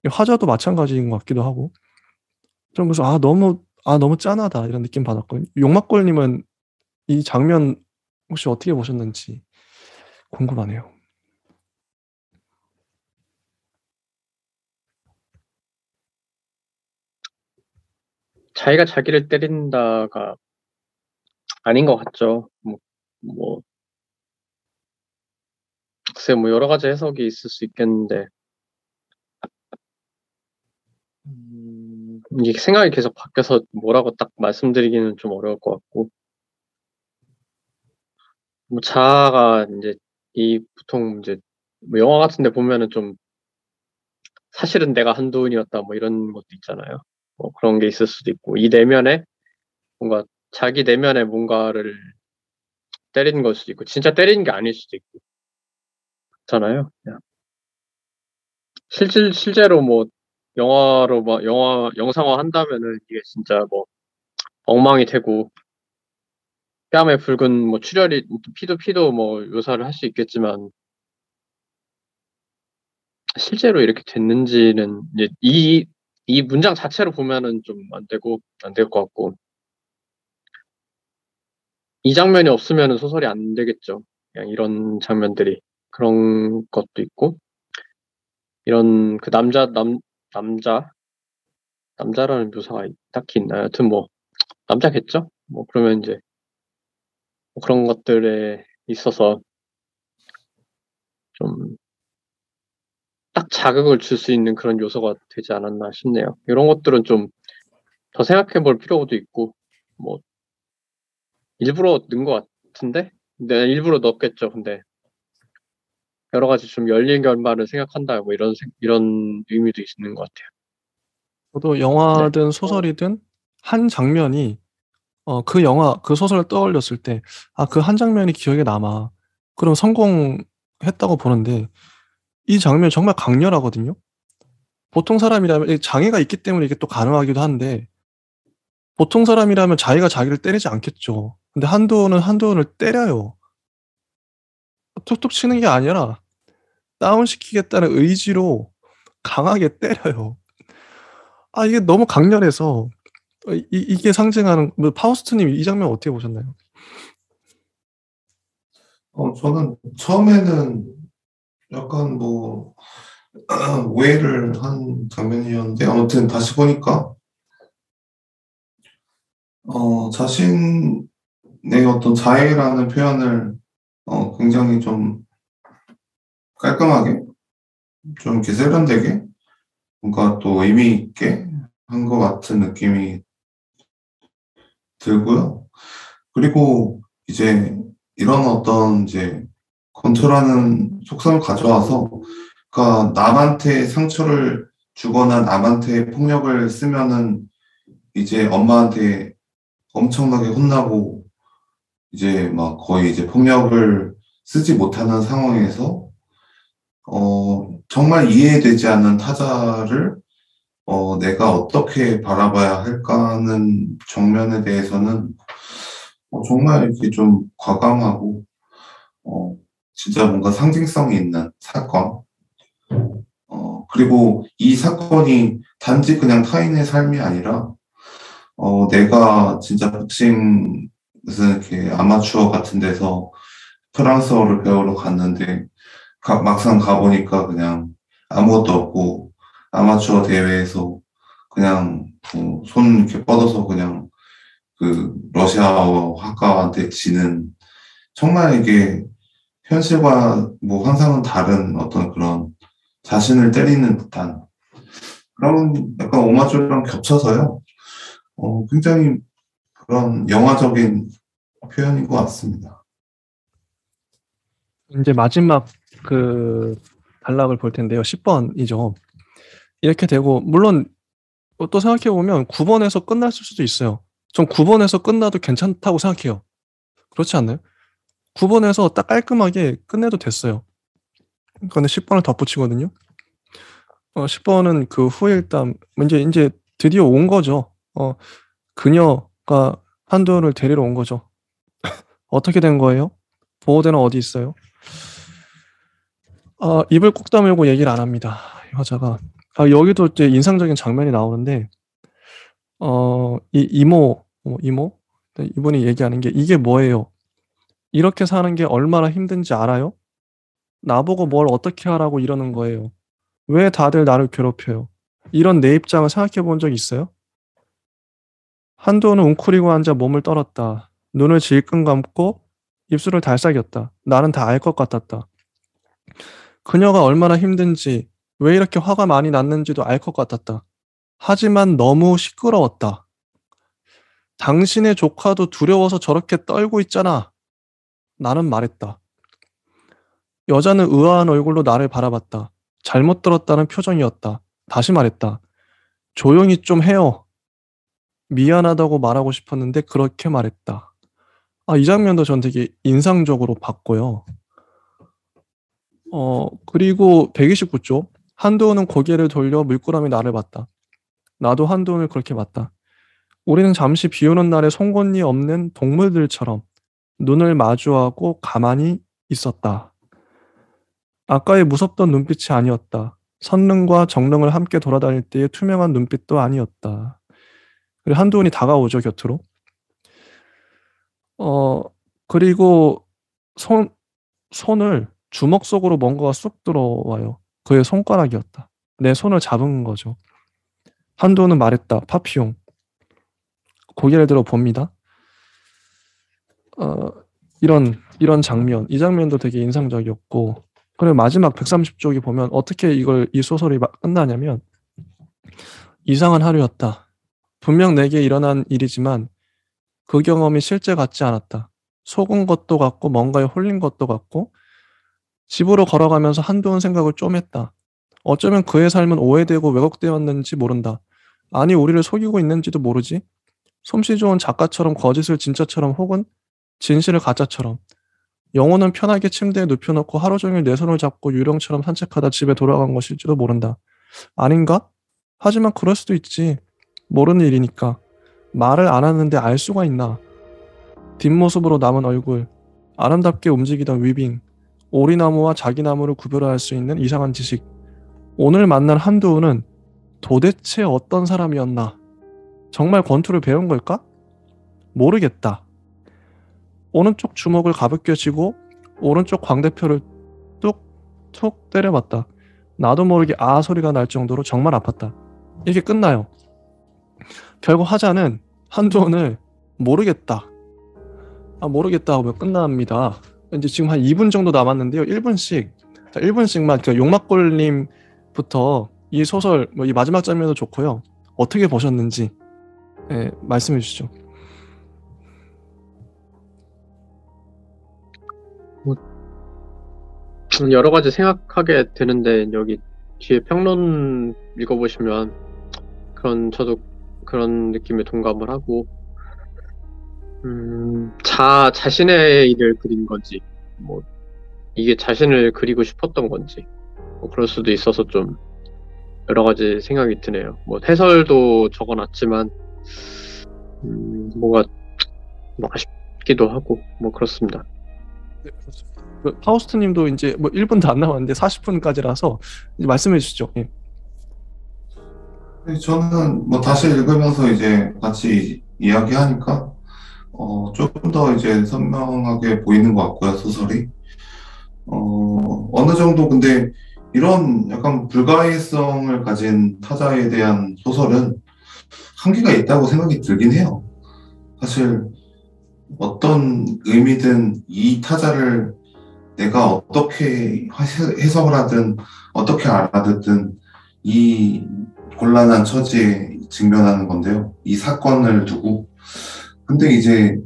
화자도 마찬가지인 것 같기도 하고 좀 그래서 너무 짠하다 이런 느낌 받았거든요. 용막골님은 이 장면 혹시 어떻게 보셨는지 궁금하네요. 자기가 자기를 때린다가 아닌 것 같죠. 글쎄, 여러 가지 해석이 있을 수 있겠는데, 이게 생각이 계속 바뀌어서 뭐라고 딱 말씀드리기는 좀 어려울 것 같고, 자아가 이제, 보통 이제, 영화 같은 데 보면은 좀, 사실은 내가 한두훈이었다, 이런 것도 있잖아요. 그런 게 있을 수도 있고, 이 내면에, 뭔가, 자기 내면에 뭔가를 때리는 걸 수도 있고, 진짜 때리는 게 아닐 수도 있고, 그렇잖아요. 그냥. 실제로 영화로 영상화 한다면은 이게 진짜 엉망이 되고, 뺨에 붉은 출혈이, 피도 묘사를 할 수 있겠지만, 실제로 이렇게 됐는지는, 이제 이 문장 자체로 보면은 좀 안 될 것 같고, 이 장면이 없으면 소설이 안 되겠죠. 그냥 이런 장면들이. 그런 것도 있고, 이런 그 남자라는 묘사가 딱히 있나요? 여튼 뭐, 남자겠죠? 뭐, 그러면 이제, 뭐 그런 것들에 있어서 좀 딱 자극을 줄 수 있는 그런 요소가 되지 않았나 싶네요. 이런 것들은 좀 더 생각해 볼 필요도 있고, 뭐, 일부러 넣은 것 같은데? 네, 일부러 넣었겠죠. 근데, 여러 가지 좀 열린 결말을 생각한다, 뭐, 이런 의미도 있는 것 같아요. 저도 네. 영화든 소설이든 한 장면이 그 영화, 그 소설을 떠올렸을 때, 그 한 장면이 기억에 남아. 그럼 성공했다고 보는데, 이 장면이 정말 강렬하거든요. 보통 사람이라면, 장애가 있기 때문에 이게 또 가능하기도 한데, 보통 사람이라면 자기가 자기를 때리지 않겠죠. 근데 한도는 한도은을 때려요. 툭툭 치는 게 아니라, 다운시키겠다는 의지로 강하게 때려요. 이게 너무 강렬해서, 이게 상징하는, 뭐 파우스트님 이 장면 어떻게 보셨나요? 저는 처음에는 약간 뭐 오해를 한 장면이었는데 아무튼 다시 보니까 자신의 어떤 자해라는 표현을 굉장히 좀 깔끔하게 좀 이렇게 세련되게 뭔가 또 의미 있게 한 것 같은 느낌이 들고요. 그리고 이제 이런 어떤 이제 건투라는 속성을 가져와서 그러니까 남한테 상처를 주거나 남한테 폭력을 쓰면은 이제 엄마한테 엄청나게 혼나고 이제 막 거의 이제 폭력을 쓰지 못하는 상황에서 정말 이해되지 않는 타자를 내가 어떻게 바라봐야 할까 하는 정면에 대해서는 정말 이렇게 좀 과감하고 진짜 뭔가 상징성이 있는 사건. 그리고 이 사건이 단지 그냥 타인의 삶이 아니라 내가 진짜 복싱 무슨 이렇게 아마추어 같은 데서 프랑스어를 배우러 갔는데 막상 가보니까 그냥 아무것도 없고 아마추어 대회에서 그냥 손 이렇게 뻗어서 그냥 그 러시아어 학과한테 지는 정말 이게 현실과 뭐 환상은 다른 어떤 그런 자신을 때리는 듯한 그런 약간 오마주랑 겹쳐서요. 굉장히 그런 영화적인 표현인 것 같습니다. 이제 마지막 그 단락을 볼 텐데요. 10번이죠. 이렇게 되고, 물론 또 생각해보면 9번에서 끝났을 수도 있어요. 전 9번에서 끝나도 괜찮다고 생각해요. 그렇지 않나요? 9번에서 딱 깔끔하게 끝내도 됐어요. 근데 10번을 덧붙이거든요. 10번은 그 후에 일단 이제 드디어 온 거죠. 그녀가 한도를 데리러 온 거죠. 어떻게 된 거예요? 보호대는 어디 있어요? 입을 꾹 다물고 얘기를 안 합니다. 여자가. 여기도 이제 인상적인 장면이 나오는데, 이 이모? 네, 이분이 얘기하는 게 이게 뭐예요? 이렇게 사는 게 얼마나 힘든지 알아요? 나보고 뭘 어떻게 하라고 이러는 거예요. 왜 다들 나를 괴롭혀요? 이런 내 입장을 생각해 본 적 있어요? 한도는 웅크리고 앉아 몸을 떨었다. 눈을 질끈 감고 입술을 달싹였다. 나는 다 알 것 같았다. 그녀가 얼마나 힘든지, 왜 이렇게 화가 많이 났는지도 알 것 같았다. 하지만 너무 시끄러웠다. 당신의 조카도 두려워서 저렇게 떨고 있잖아. 나는 말했다. 여자는 의아한 얼굴로 나를 바라봤다. 잘못 들었다는 표정이었다. 다시 말했다. 조용히 좀 해요. 미안하다고 말하고 싶었는데 그렇게 말했다. 이 장면도 전 되게 인상적으로 봤고요. 그리고 129쪽. 한도훈은 고개를 돌려 물끄러미 나를 봤다. 나도 한도훈을 그렇게 봤다. 우리는 잠시 비 오는 날에 송곳니 없는 동물들처럼 눈을 마주하고 가만히 있었다. 아까의 무섭던 눈빛이 아니었다. 선능과 정능을 함께 돌아다닐 때의 투명한 눈빛도 아니었다. 그리고 한도훈이 다가오죠, 곁으로. 그리고 손을 주먹 속으로 뭔가가 쑥 들어와요. 그의 손가락이었다. 내 손을 잡은 거죠. 한도는 말했다. 파피용. 고개를 들어 봅니다. 이런 장면, 이 장면도 되게 인상적이었고, 그리고 마지막 130쪽이 보면 어떻게 이 소설이 끝나냐면, 이상한 하루였다. 분명 내게 일어난 일이지만 그 경험이 실제 같지 않았다. 속은 것도 같고 뭔가에 홀린 것도 같고 집으로 걸어가면서 한동안 생각을 좀 했다. 어쩌면 그의 삶은 오해되고 왜곡되었는지 모른다. 아니 우리를 속이고 있는지도 모르지. 솜씨 좋은 작가처럼 거짓을 진짜처럼 혹은 진실을 가짜처럼. 영혼은 편하게 침대에 눕혀놓고 하루 종일 내 손을 잡고 유령처럼 산책하다 집에 돌아간 것일지도 모른다. 아닌가? 하지만 그럴 수도 있지. 모르는 일이니까. 말을 안 하는데 알 수가 있나. 뒷모습으로 남은 얼굴, 아름답게 움직이던 위빙, 오리나무와 자기나무를 구별할 수 있는 이상한 지식. 오늘 만난 한두우는 도대체 어떤 사람이었나? 정말 권투를 배운 걸까? 모르겠다. 오른쪽 주먹을 가볍게 쥐고 오른쪽 광대뼈를 뚝툭 때려봤다. 나도 모르게 아 소리가 날 정도로 정말 아팠다. 이게 끝나요. 결국 하자는 한두우는 모르겠다. 모르겠다 하고 끝납니다. 이제 지금 한 2분 정도 남았는데요. 1분씩, 1분씩만 그 용막골님부터 이 소설, 이 마지막 장면도 좋고요. 어떻게 보셨는지 말씀해 주시죠. 여러 가지 생각하게 되는데 여기 뒤에 평론 읽어보시면 저도 그런 느낌에 동감을 하고 자신의 일을 그린 건지 뭐 이게 자신을 그리고 싶었던 건지 뭐 그럴 수도 있어서 좀 여러 가지 생각이 드네요. 뭐 해설도 적어놨지만 뭔가 뭐 아쉽기도 하고 뭐 그렇습니다. 네, 그렇습니다. 파우스트님도 이제 뭐 1분도 안 남았는데 40분까지라서 말씀해 주시죠. 예. 저는 뭐 다시 읽으면서 이제 같이 이야기하니까 조금 더 이제 선명하게 보이는 것 같고요, 소설이. 어느 정도 근데 이런 약간 불가해성을 가진 타자에 대한 소설은 한계가 있다고 생각이 들긴 해요. 사실 어떤 의미든 이 타자를 내가 어떻게 해석을 하든 어떻게 알아듣든 이 곤란한 처지에 직면하는 건데요. 이 사건을 두고. 근데 이제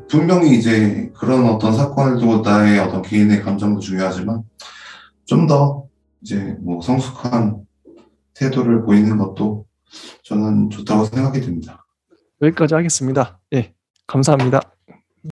분명히 이제 그런 어떤 사건을 두고 나의 어떤 개인의 감정도 중요하지만 좀 더 이제 뭐 성숙한 태도를 보이는 것도 저는 좋다고 생각이 듭니다. 여기까지 하겠습니다. 예, 감사합니다.